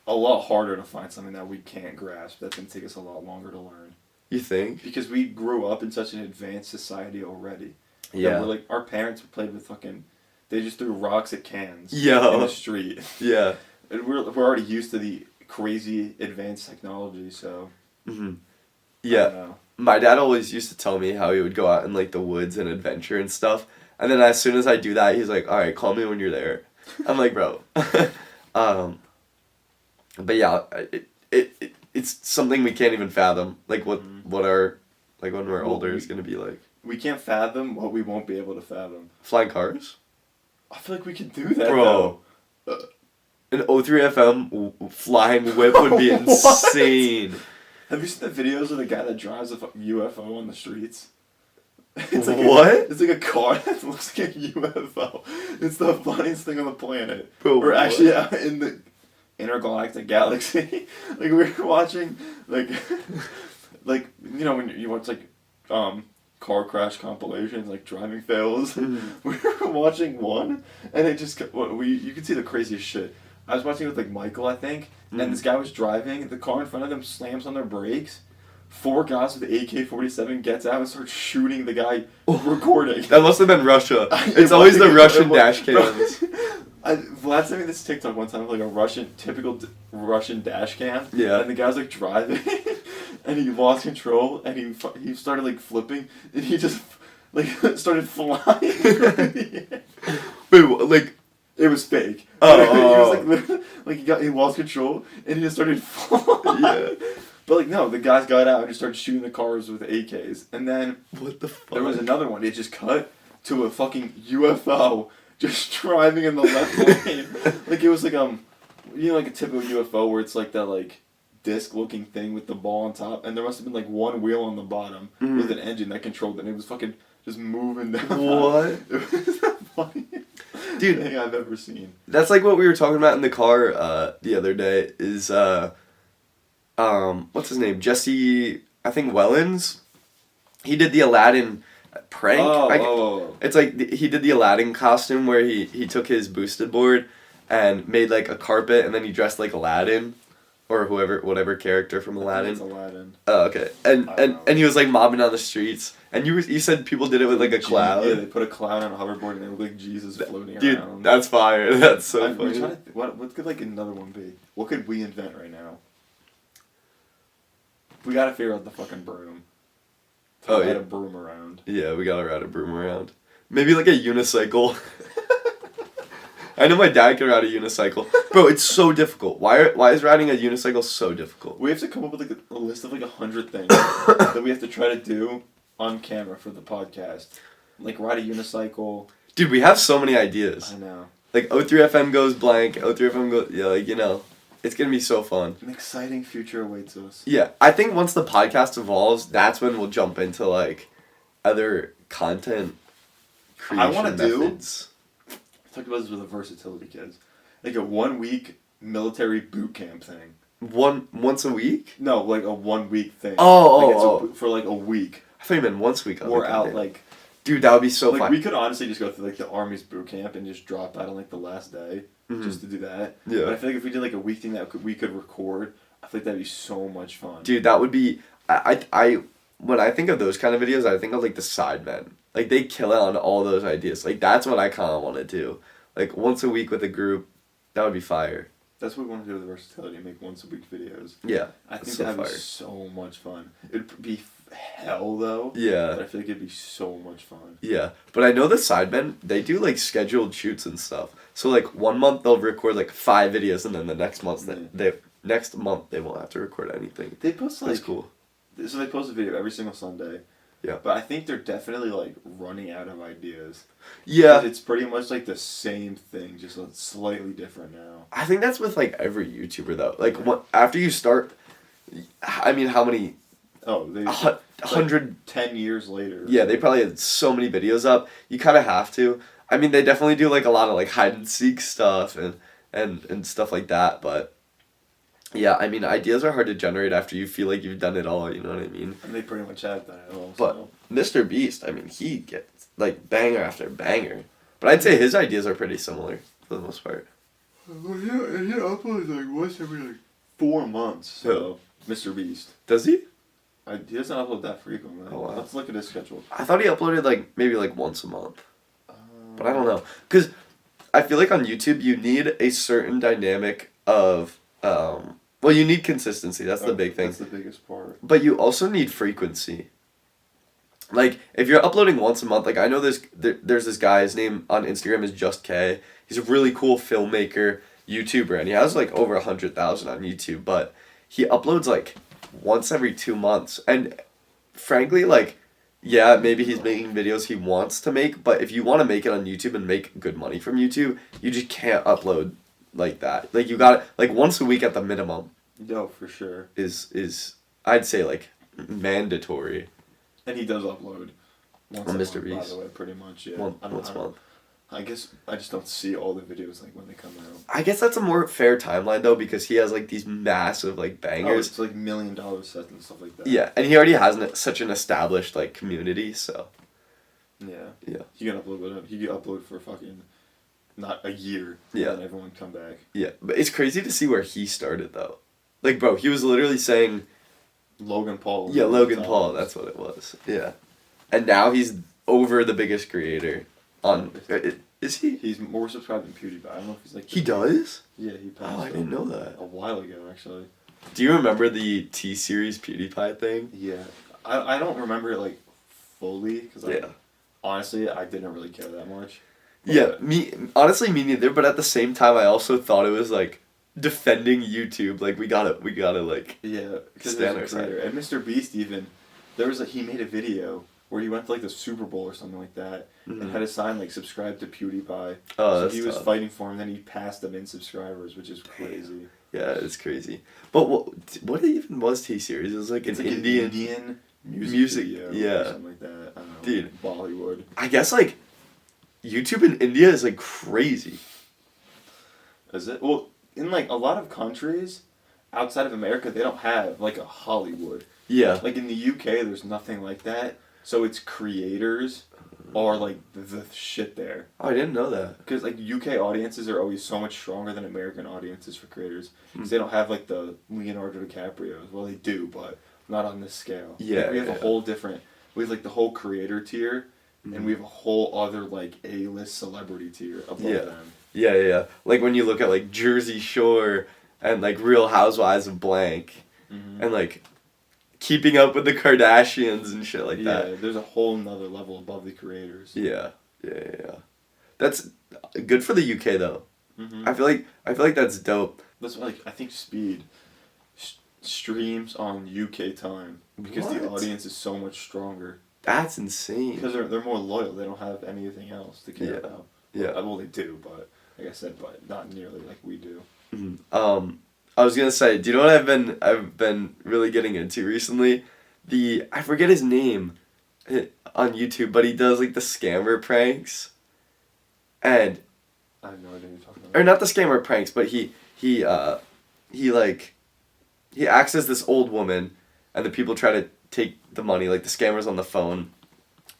a lot harder to find something that we can't grasp. That's gonna take us a lot longer to learn. You think? Because we grew up in such an advanced society already. Yeah. That we're like, our parents played with fucking, they just threw rocks at cans Yo. in the street. Yeah. And we're already used to the crazy advanced technology, so. Hmm. I Yeah. don't know. My dad always used to tell me how he would go out in like the woods and adventure and stuff. And then as soon as I do that, he's like, "All right, call me when you're there." I'm like, "Bro." But yeah, it's something we can't even fathom. Like what our like when we're Well, older is gonna be like. We can't fathom what we won't be able to fathom. Flying cars, I feel like we could do that, bro. An O3 FM flying whip would be What? insane. Have you seen the videos of the guy that drives a UFO on the streets? What? It's like a car that looks like a UFO. It's the funniest thing on the planet. Bro, We're what? actually out in the intergalactic galaxy. Like we were watching, like, like you know when you watch like, car crash compilations like driving fails. We were watching one, and it just you could see the craziest shit. I was watching it with like Michael, I think, and this guy was driving. The car in front of them slams on their brakes. 4 guys with AK-47 gets out and starts shooting the guy recording. That must have been Russia. It It's always the was- Russian dash cams. Vlad sent me this TikTok one time of like a typical Russian dash cam. Yeah. And the guy's like driving, and he lost control, and he started like flipping, and he just like started flying. Wait, like It was fake. Oh. He was like literally, like he lost control and he just started falling. Yeah. But like no, the guys got out and just started shooting the cars with AKs, and then What the fuck? there was another one. It just cut to a fucking UFO just driving in the left lane. Like it was like like a typical UFO where it's like that like disc-looking thing with the ball on top, and there must have been like one wheel on the bottom with an engine that controlled it. And it was fucking just moving down. What? It was the funniest Dude, thing I've ever seen. That's like what we were talking about in the car the other day. Is what's his name? Jesse, I think Wellens. He did the Aladdin prank. It's like he did the Aladdin costume where he took his boosted board and made like a carpet, and then he dressed like Aladdin or whatever character from Aladdin. It's Aladdin. Oh, okay. And he was like mobbing on the streets. And you said people did it with like a cloud. Yeah, they put a cloud on a hoverboard and they look like Jesus floating around. Dude, that's fire. That's so We're funny. trying to what could like another one be? What could we invent right now? We gotta figure out the fucking broom. Ride a broom around. Yeah, we gotta ride a broom around. Maybe like a unicycle. I know my dad can ride a unicycle. Bro, it's so difficult. Why is riding a unicycle so difficult? We have to come up with like a list of like 100 things that we have to try to do on camera for the podcast. Like ride a unicycle. Dude, we have so many ideas. I know. Like O3FM goes blank, O3FM goes, yeah, like, it's gonna be so fun. An exciting future awaits us. Yeah, I think once the podcast evolves, that's when we'll jump into like other content creation I want to methods. I talked about this with the versatility kids. Like a 1 week military boot camp thing. Once a week? No, like a 1 week thing. For like a week. I thought you meant once a week. We're out like. Dude, that would be so like fun. We could honestly just go through like the Army's boot camp and just drop out on like the last day just to do that. Yeah. But I feel like if we did like a week thing that we could record, I feel like that'd be so much fun. Dude, that would be. I when I think of those kind of videos, I think of like the Sidemen. Like they kill it on all those ideas. Like that's what I kind of want to do. Like once a week with a group, that would be fire. That's what we want to do with the versatility. Make once a week videos. Yeah. I think so that'd fire. be so much fun. It'd be hell though. Yeah. But I feel like it'd be so much fun. Yeah, but I know the Sidemen, they do like scheduled shoots and stuff. So like 1 month they'll record like 5 videos, and then the next month they won't have to record anything. They post like That's cool. So they post a video every single Sunday. Yeah. But I think they're definitely like running out of ideas. Yeah. It's pretty much like the same thing, just slightly different now. I think that's with like every YouTuber though. Like after you start, I mean, how many? Oh, they 100. 10 years later. Yeah, they probably had so many videos up. You kind of have to. I mean, they definitely do like a lot of like hide and seek stuff and stuff like that. But yeah, I mean, ideas are hard to generate after you feel like you've done it all. You know what I mean? And they pretty much have done it all. But so. Mr. Beast, I mean, he gets like banger after banger. But I'd say his ideas are pretty similar for the most part. Well, he uploads like once every like 4 months. So Mr. Beast. Does he? He doesn't upload that frequently. Oh, wow. Let's look at his schedule. I thought he uploaded like maybe like once a month. But I don't know. Because I feel like on YouTube you need a certain dynamic of, well, you need consistency. That's the big thing. That's the biggest part. But you also need frequency. Like, if you're uploading once a month, like, I know there's this guy, his name on Instagram is Just K. He's a really cool filmmaker, YouTuber, and he has, like, over 100,000 on YouTube, but he uploads, like, once every 2 months. And, frankly, like, yeah, maybe he's making videos he wants to make, but if you want to make it on YouTube and make good money from YouTube, you just can't upload like that. Like, you gotta, like, once a week at the minimum. No, for sure. Is I'd say, like, mandatory. And he does upload once On a Mr. month, Beast. by the way, pretty much, yeah. Once a month. I guess I just don't see all the videos like when they come out. I guess that's a more fair timeline though, because he has like these massive like Oh, bangers. it's like $1 million sets and stuff like that. Yeah, and he already has such an established like community, so. Yeah. Yeah. He can upload for fucking not a year. Yeah. And everyone come back. Yeah, but it's crazy to see where he started though. Like, bro, he was literally saying. Logan Paul. Yeah, Logan Paul. That's what it was. Yeah, and now he's over the biggest creator on. Is he? He's more subscribed than PewDiePie. I don't know if he's like. He does? Yeah, he passed. Oh, I didn't know that. A while ago, actually. Do you remember the T-Series PewDiePie thing? Yeah, I don't remember it like fully because Yeah. honestly I didn't really care that much. Yeah, honestly, me neither. But at the same time, I also thought it was like defending YouTube. Like we gotta like Yeah, because stand there's a our side. creator. And Mr. Beast even, he made a video where he went to like the Super Bowl or something like that and had a sign like subscribe to PewDiePie. Oh, So that's he was tough. fighting for him, then he passed him in subscribers, which is crazy. Yeah, it's crazy. But what even was T Series? It was like It's an like Indian music music. video Yeah, or something like that. I don't know. Dude. Bollywood. I guess like YouTube in India is like crazy. Is it? Well, in like a lot of countries outside of America, they don't have like a Hollywood. Yeah. Like in the UK, there's nothing like that. So it's creators are like the shit there. Oh, I didn't know that. Because like UK audiences are always so much stronger than American audiences for creators. Because they don't have like the Leonardo DiCaprios. Well, they do, but not on this scale. Yeah, Like, we have yeah. a whole different. We have like the whole creator tier, and we have a whole other like A-list celebrity tier above Yeah. them. Yeah. Like when you look at like Jersey Shore and like Real Housewives of Blank, and like Keeping Up with the Kardashians and shit like that. Yeah, there's a whole nother level above the creators. Yeah. That's good for the UK though. I feel like that's dope. That's why, like, I think Speed streams on UK time because the What? audience is so much stronger. That's insane. Because they're more loyal. They don't have anything else to care Yeah. about. Yeah. Well, they do, but like I said, but not nearly like we do. I was gonna say, do you know what I've been really getting into recently? I forget his name on YouTube, but he does like the scammer pranks. And I have no idea what you're talking or about. not the scammer pranks, but he acts as this old woman, and the people try to take the money, like the scammers on the phone.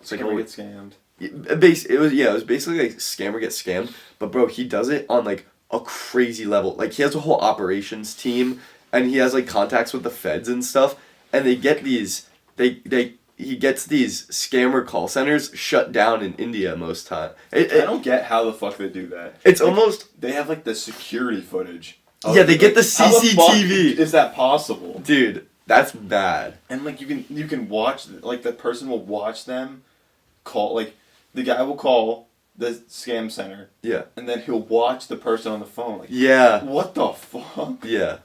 So like, can we get scammed? It was basically like scammer gets scammed, but bro, he does it on like a crazy level. Like he has a whole operations team, and he has like contacts with the feds and stuff, and they get these he gets these scammer call centers shut down in India most time. I don't get how the fuck they do that. It's like, almost they have like the security footage. Yeah, they get the how the fuck CCTV. is that possible? Dude, that's bad. And like you can watch, like the person will watch them call, like the guy will call the scam center. Yeah. And then he'll watch the person on the phone. Like, Yeah. what the fuck? Yeah.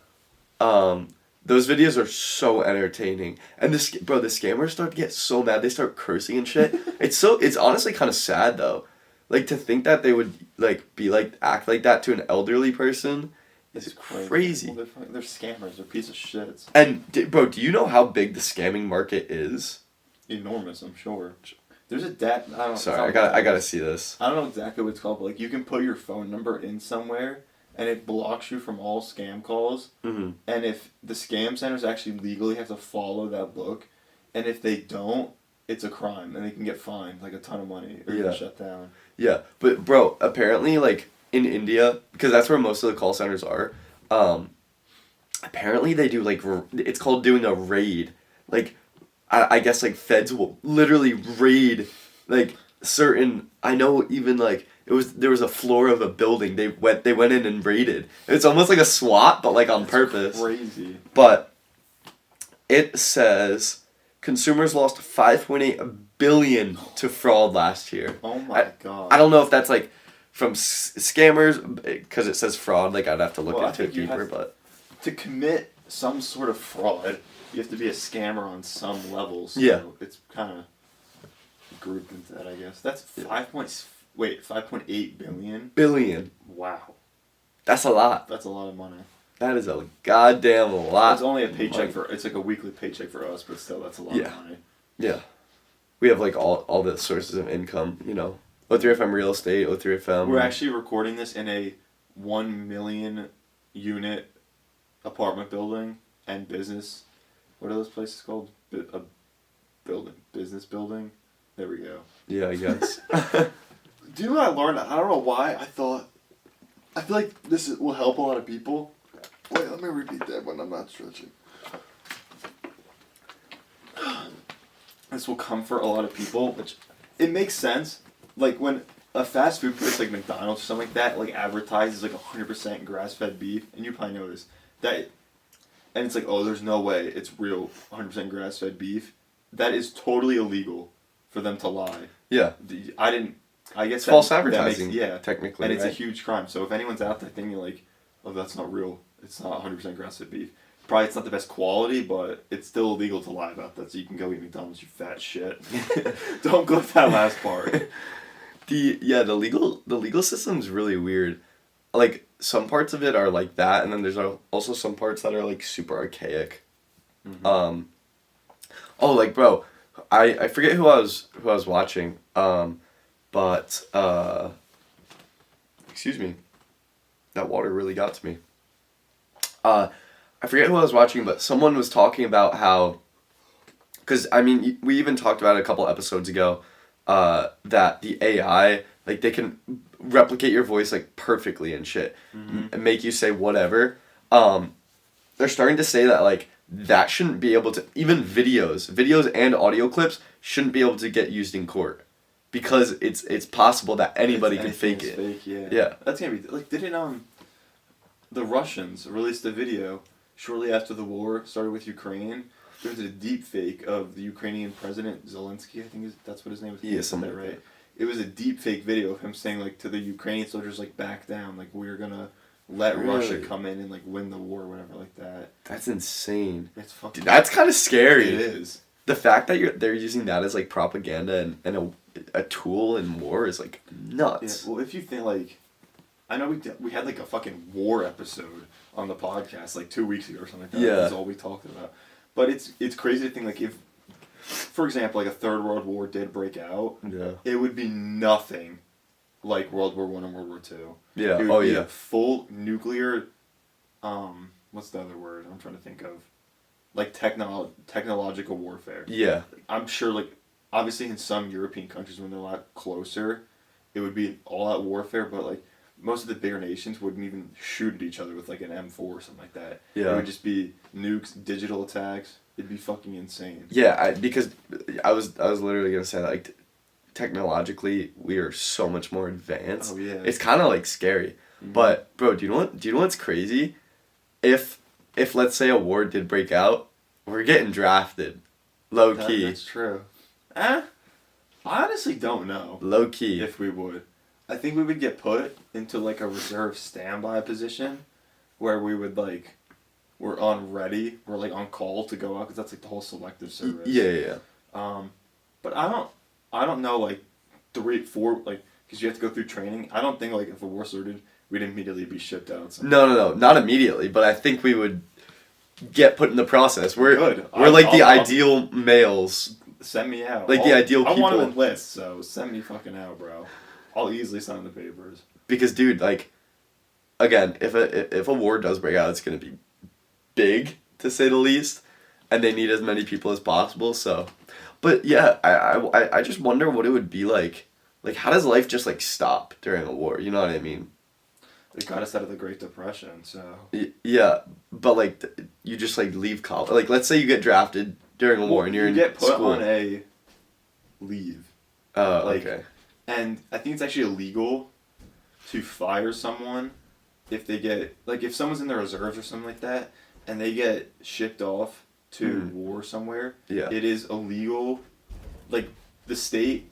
Those videos are so entertaining. And the scammers start to get so mad. They start cursing and shit. It's honestly kind of sad though. Like to think that they would like be like act like that to an elderly person. It's crazy. Well, they're scammers. They're piece of shits. And bro, do you know how big the scamming market is? Enormous, I'm sure. There's a I don't. Sorry, I gotta see this. I don't know exactly what it's called, but like you can put your phone number in somewhere, and it blocks you from all scam calls. Mm-hmm. And if the scam centers actually legally have to follow that book, and if they don't, it's a crime, and they can get fined like a ton of money or get shut down. Yeah, but bro, apparently like in India, because that's where most of the call centers are. Apparently they do like it's called doing a raid. Like, I guess like feds will literally raid like certain. I know even like there was a floor of a building they went in and raided. It's almost like a SWAT, but like on purpose. Crazy. But it says consumers lost 5.8 billion to fraud last year. Oh my god. I don't know if that's like from scammers because it says fraud. Like I'd have to look into it deeper, but to commit some sort of fraud, you have to be a scammer on some levels. So yeah, it's kind of grouped into that, I guess. That's 5.8 billion. Billion. Wow. That's a lot. That's a lot of money. That is a goddamn lot. It's only a paycheck it's like a weekly paycheck for us, but still, that's a lot of money. Yeah. We have like all the sources of income, you know. O3FM real estate, O3FM. We're actually recording this in a 1 million unit apartment building and business. What are those places called? A building. Business building? There we go. Yeah, I guess. Do you know what I learned? I don't know why. I feel like this will help a lot of people. Wait, let me repeat that when I'm not stretching. This will comfort a lot of people, which it makes sense. Like when a fast food place like McDonald's or something like that like advertises like 100% grass-fed beef, and you probably know this, that, and it's like, oh, there's no way it's real 100% grass-fed beef. That is totally illegal for them to lie. Yeah. I guess It's false that makes, advertising. yeah, Technically, and it's a right? huge crime. So if anyone's out there thinking like, oh, that's not real, it's not 100% grass-fed beef. Probably it's not the best quality, but it's still illegal to lie about that. So you can go eat McDonald's, you fat shit. Don't clip that last part. The legal system's really weird. Like some parts of it are like that, and then there's also some parts that are like super archaic. Mm-hmm. Oh, like bro, I forget who I was watching. But excuse me, that water really got to me. I forget who I was watching, but someone was talking about how, because I mean, we even talked about it a couple episodes ago, that the AI, like they can replicate your voice like perfectly and shit, and make you say whatever. They're starting to say that like that shouldn't be able to, even videos and audio clips shouldn't be able to get used in court, because it's possible that anybody can fake it. Fake, yeah. Yeah. That's gonna be like, didn't the Russians released a video shortly after the war started with Ukraine. There was a deep fake of the Ukrainian president Zelensky, I think that's what his name is. Yeah, Is something that like right? It was a deep fake video of him saying like to the Ukrainian soldiers like, back down, like we're gonna let Russia Really? come in and like win the war or whatever like that. That's insane. It's fucking. Dude, that's kind of scary. It is. The fact that they're using that as like propaganda and a tool in war is like Yeah. nuts. Well, if you think like, I know we had like a fucking war episode on the podcast like 2 weeks ago or something like that. Yeah. That's all we talked about. But it's crazy to think like, if, for example, like a third world war did break out, Yeah. it would be nothing like World War I and World War II. Yeah. It would Oh be yeah. a full nuclear, what's the other word I'm trying to think of? Like technological warfare. Yeah. I'm sure, like, obviously in some European countries when they're a lot closer, it would be all-out warfare, but, like, most of the bigger nations wouldn't even shoot at each other with, like, an M4 or something like that. Yeah. It would just be nukes, digital attacks. It'd be fucking insane. Yeah. Because I was literally gonna say like, technologically we are so much more advanced. Oh, yeah. It's kind of like scary. Mhm. But bro, do you know what's crazy? If let's say a war did break out, we're getting drafted. Low key. That's true. I honestly don't know Low key. if we would. I think we would get put into, like, a reserve standby position where we would, like, we're on ready, we're, like, on call to go out, because that's, like, the whole selective service. Yeah. But I don't know, like, 3, 4, like, because you have to go through training. I don't think, like, if a war started, we'd immediately be shipped out. No, not immediately, but I think we would get put in the process. We're Good. We're like the I'll ideal males. Send me out. Like the ideal I want to people. enlist, so send me fucking out, bro. I'll easily sign the papers. Because dude, like, again, if a war does break out, it's gonna be big to say the least, and they need as many people as possible. So, but yeah, I just wonder what it would be like. Like, how does life just like stop during a war? You know what I mean? It got us out of the Great Depression, so. Yeah, but like you just like leave college. Like, let's say you get drafted during a war and you're you in get put school. on a leave. Oh, like, okay. And I think it's actually illegal to fire someone if they get, like, if someone's in the reserves or something like that, and they get shipped off to war somewhere. Yeah. It is illegal. Like, the state,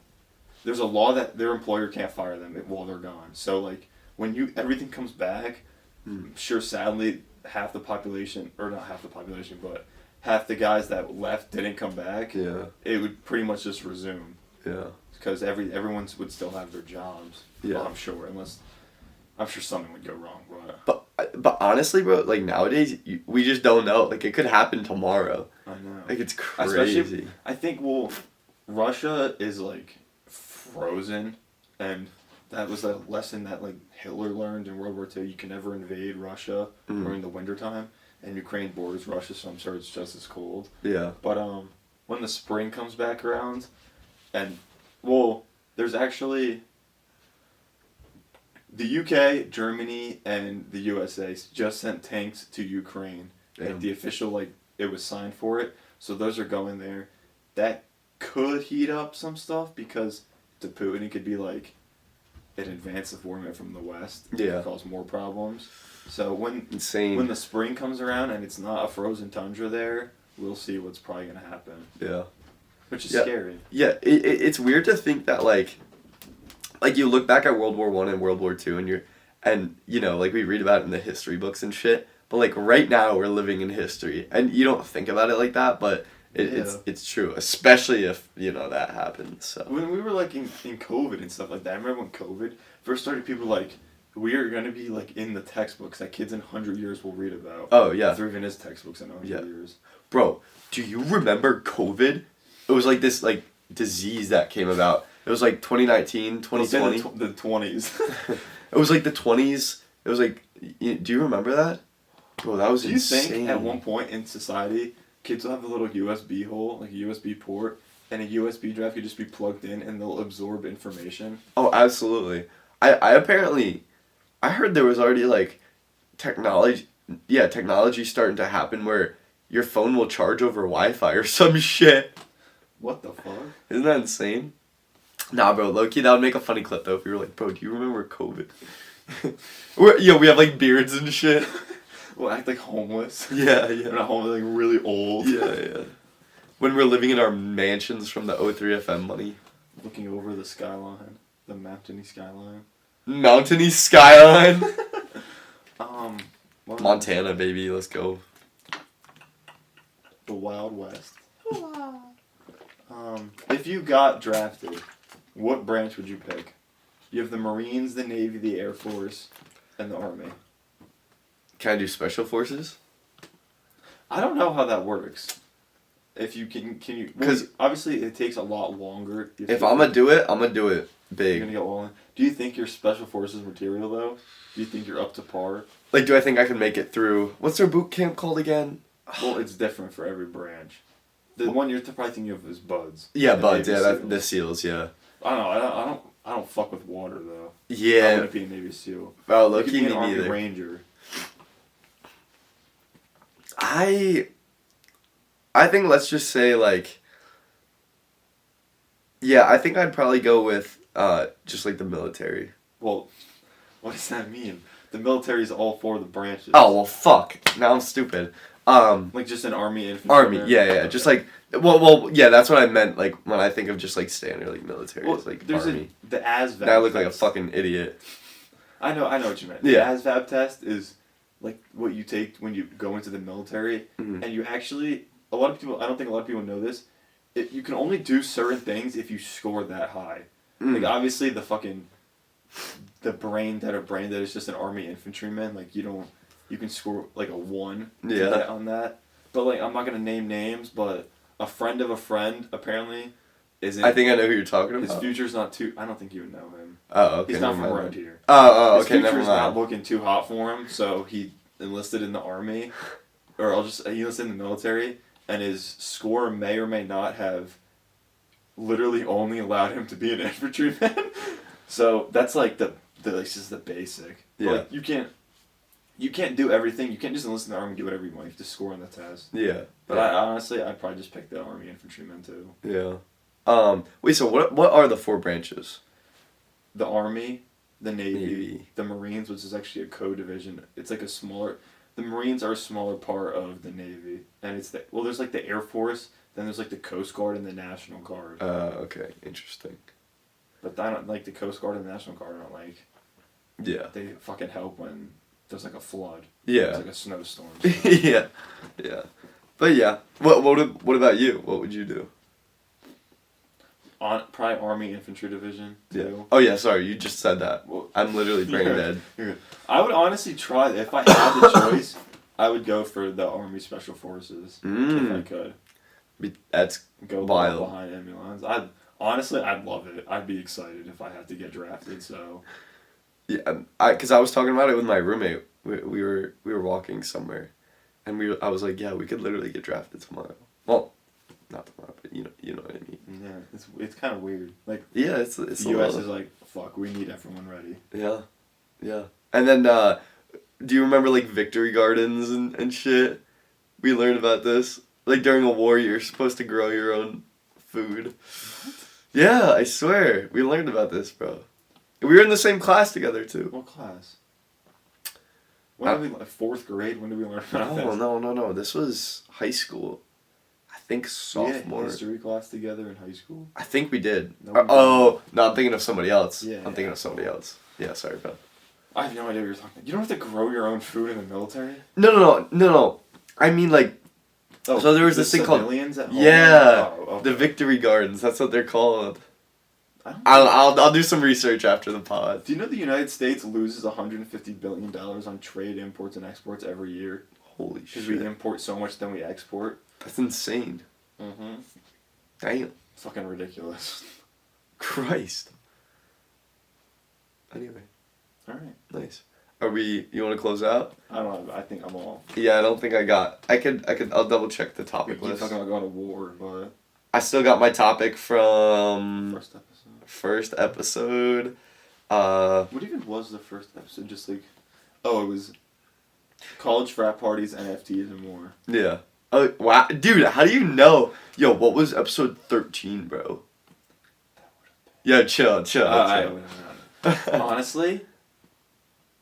there's a law that their employer can't fire them while they're gone. So, like, when everything comes back, I'm sure sadly half the population, or not half the population, but half the guys that left didn't come back. Yeah. It would pretty much just resume. Yeah. Because everyone would still have their jobs. Yeah. Well, I'm sure, unless I'm sure something would go wrong. But But honestly, bro, like nowadays, we just don't know. Like, it could happen tomorrow. I know. Like, it's Especially, crazy. I think, well, Russia is, like, frozen, and that was a lesson that, like, Hitler learned in World War II. You can never invade Russia during the wintertime, and Ukraine borders Russia, so I'm sure it's just as cold. Yeah. But when the spring comes back around, and, well, there's actually the UK, Germany, and the USA just sent tanks to Ukraine. Like, the official, like, it was signed for it, so those are going there. That could heat up some stuff, because to Putin it could be like an advance of warming from the west. Yeah. Cause more problems. So when Insane. the spring comes around and it's not a frozen tundra there, we'll see what's probably gonna happen. Yeah. Which is Yeah. scary. Yeah, it's weird to think that, like, like you look back at World War One and World War Two, and you know, like we read about it in the history books and shit. But like right now, we're living in history, and you don't think about it like that, but it's true, especially if you know that happens. So When we were like in COVID and stuff like that, I remember when COVID first started, people were like, we are going to be like in the textbooks that kids in 100 years will read about. Oh yeah, if there even is textbooks in 100 years. Bro, do you remember COVID? It was like this like disease that came about. It was like 2019, 2020. The 20s. It was like the 20s. It was like, do you remember that? Bro, that was insane. Do you think at one point in society, kids will have a little USB hole, like a USB port, and a USB drive could just be plugged in and they'll absorb information? Oh, absolutely. I apparently, I heard there was already like technology starting to happen where your phone will charge over Wi-Fi or some shit. What the fuck? Isn't that insane? Nah, bro, low-key, that would make a funny clip, though, if you were like, bro, do you remember COVID? We have, like, beards and shit. We'll act like homeless. Yeah. We're not homeless, like, really old. Yeah. When we're living in our mansions from the O3 FM money. Looking over the skyline. The mountainy skyline. Mountainy skyline? Montana, baby, let's go. The Wild West. If you got drafted, what branch would you pick? You have the Marines, the Navy, the Air Force, and the Army. Can I do special forces? I don't know how that works. If you can you? Because obviously it takes a lot longer. If I'm gonna do it, I'm gonna do it big. You're gonna go all in. Do you think you're special forces material though? Do you think you're up to par? Like, do I think I can make it through? What's their boot camp called again? Well, it's different for every branch. The one you're probably thinking of is Buds. Yeah, Buds. Yeah, that's the SEALs. Yeah. I don't know. I don't fuck with water though. Yeah. I wouldn't be a Navy SEAL. Oh, look, you could be an Army neither. Ranger. I think let's just say like. Yeah, I think I'd probably go with just like the military. Well, what does that mean? The military is all four of the branches. Oh well, fuck. Now I'm stupid. Like just an army infantry. Army, yeah. Okay. Just like, yeah. That's what I meant. Like when I think of just like standard like military, it's like there's army. The ASVAB. Now I look like a fucking idiot. I know what you meant. Yeah. The ASVAB test is like what you take when you go into the military, mm-hmm. and you actually I don't think a lot of people know this. You can only do certain things if you score that high. Like obviously the brain dead is just an army infantryman. Like you can score like a 1 to get on that. But like I'm not gonna name names, but a friend of a friend apparently isn't. I think I know who you're talking about. His future's not too. I don't think you would know him. Oh, okay. He's not from around here. Oh, okay. His Never future's mind. not looking too hot for him, so he enlisted in the army, or he enlisted in the military, and his score may or may not have literally only allowed him to be an infantryman. So that's like it's just the basic. Yeah. But like, you can't do everything. You can't just enlist in the army and do whatever you want. You have to score on the test. Yeah. But I'd probably just pick the army infantryman too. Yeah. Wait. So what are the 4 branches? The Army, the Navy, the Marines, which is actually a co-division. It's like the Marines are a smaller part of the Navy, and there's like the Air Force, then there's like the Coast Guard and the National Guard. Okay, interesting. But I don't like the Coast Guard and the National Guard. I don't like. Yeah. They fucking help when there's like a flood. Yeah. It's like a snowstorm. So. Yeah. But yeah, what about you? What would you do? Probably Army Infantry Division too. Yeah. Oh yeah, sorry, you just said that. Well, I'm literally brain dead. I would honestly try if I had the choice. I would go for the Army Special Forces if I could. That's go wild. Behind ambulance. I'd love it. I'd be excited if I had to get drafted. So. Yeah, because I was talking about it with my roommate. We were walking somewhere, and I was like, yeah, we could literally get drafted tomorrow. Well. Not tomorrow, but you know what I mean. Yeah, it's kind of weird. Like it's the U.S. is like, fuck, we need everyone ready. Yeah. And then, do you remember like victory gardens and shit? We learned about this. Like during a war, you're supposed to grow your own food. What? Yeah, I swear, we learned about this, bro. We were in the same class together too. What class? When did we 4th grade? When did we learn about this? No. This was high school. I think We had sophomore. history class together in high school. I think we did. No, we didn't. Oh, no, I'm thinking of somebody else. Yeah, I'm thinking yeah. of somebody else. Yeah, sorry, bro. I have no idea what you're talking about. You don't have to grow your own food in the military? No. I mean, like, Oh, so there was the this thing called civilians at home? yeah, Oh, okay. the Victory Gardens. That's what they're called. I don't I'll do some research after the pod. Do you know the United States loses $150 billion on trade imports and exports every year? Holy Because shit, we import so much than we export. that's insane. Mm-hmm. Damn, Fucking ridiculous. Christ. Anyway, Alright. nice. Are we? You want to close out? I don't know. I think I'm all. Yeah, I don't think I got. I could. I'll double check the We topic keep list. talking about going to war, but. I still got my topic from First episode. first episode. What even was the first episode? Just like. Oh, it was. College frat parties, NFTs, and more. Yeah. Oh wow, dude! How do you know? Yo, what was episode 13, bro? Yeah, chill. Honestly,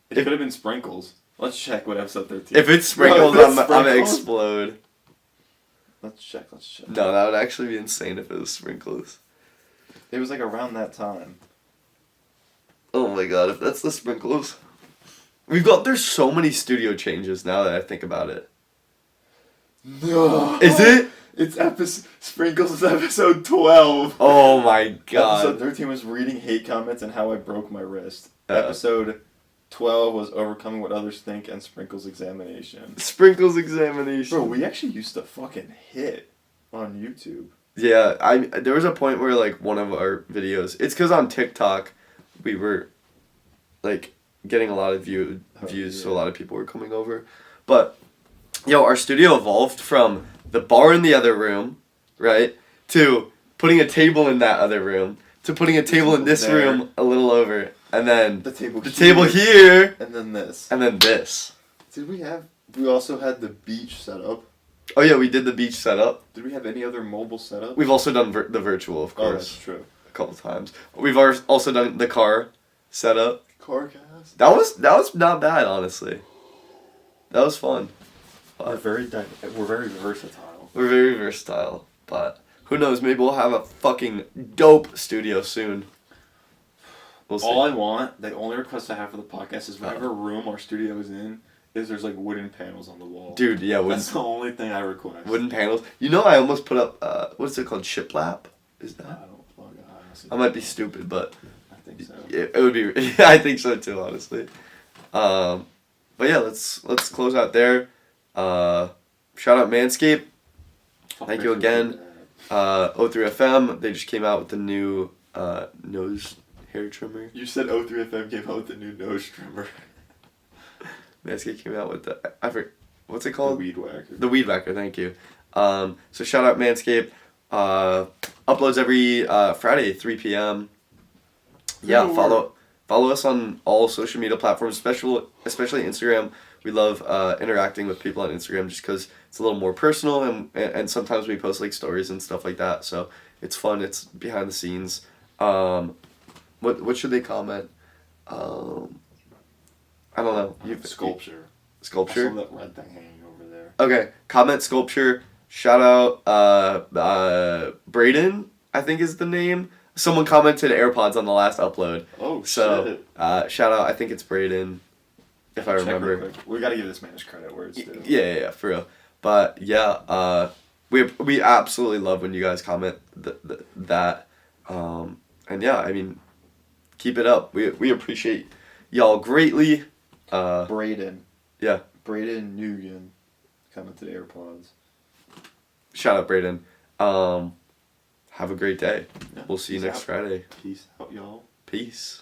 it could have been sprinkles. Let's check what episode 13. If it's sprinkles, No, if it's I'm gonna sprinkles- explode. Let's check. No, that would actually be insane if it was sprinkles. It was like around that time. Oh my god, if that's the sprinkles. There's so many studio changes now that I think about it. No. Is it? It's Sprinkles is episode 12. Oh my god. Episode 13 was reading hate comments and how I broke my wrist. Uh. Episode 12 was overcoming what others think and Sprinkles examination. Sprinkles examination. Bro, we actually used to fucking hit on YouTube. Yeah, there was a point where like one of our videos, it's because on TikTok we were like getting a lot of views, yeah. so a lot of people were coming over. But yo, our studio evolved from the bar in the other room, right, to putting a table in that other room, to putting a table in this there. room a little over, and then The table table here, And then this. and then this. We also had the beach set up. Oh yeah, we did the beach setup. Did we have any other mobile setup? We've also done the virtual, of Oh, that's course, true. a couple times. We've also done the car setup. Carcast. That was not bad, honestly. That was fun. We're very versatile. We're very versatile, but who knows? Maybe we'll have a fucking dope studio soon. We'll see. All I want, the only request I have for the podcast is whatever room our studio is in, is there's like wooden panels on the wall. Dude, yeah, That's the only thing I request. wooden panels. You know, I almost put up what is it called? Shiplap? Is I that? don't fucking honestly. I might be stupid, but I think so. it would be. I think so too, honestly. But yeah, let's close out there. Shout out Manscaped. Thank you again. O3FM, they just came out with the new nose hair trimmer. You said O3FM came out with the new nose trimmer. Manscaped came out with what's it The called? weed whacker. The Weed Whacker, thank you. So shout out Manscaped. Uploads every Friday, 3 p.m. Yeah, follow us on all social media platforms, especially Instagram. We love interacting with people on Instagram just because it's a little more personal and sometimes we post like stories and stuff like that. So it's fun. It's behind the scenes. What should they comment? I don't know. Sculpture. Sculpture? I saw that red thing hanging over there. Okay, comment sculpture. Shout out Braden, I think is the name. Someone commented AirPods on the last upload. Oh, So shit. shout out, I think it's Braden, if I Check real remember. quick. We gotta give this man his credit where it's due. Yeah, for real. But yeah, we absolutely love when you guys comment that. And yeah, I mean, keep it up. We appreciate y'all greatly. Braden. Yeah. Braden Nugent commented AirPods. Shout out Braden. Have a great day. Yeah, We'll see you peace next out. Friday. Peace out, y'all. Peace.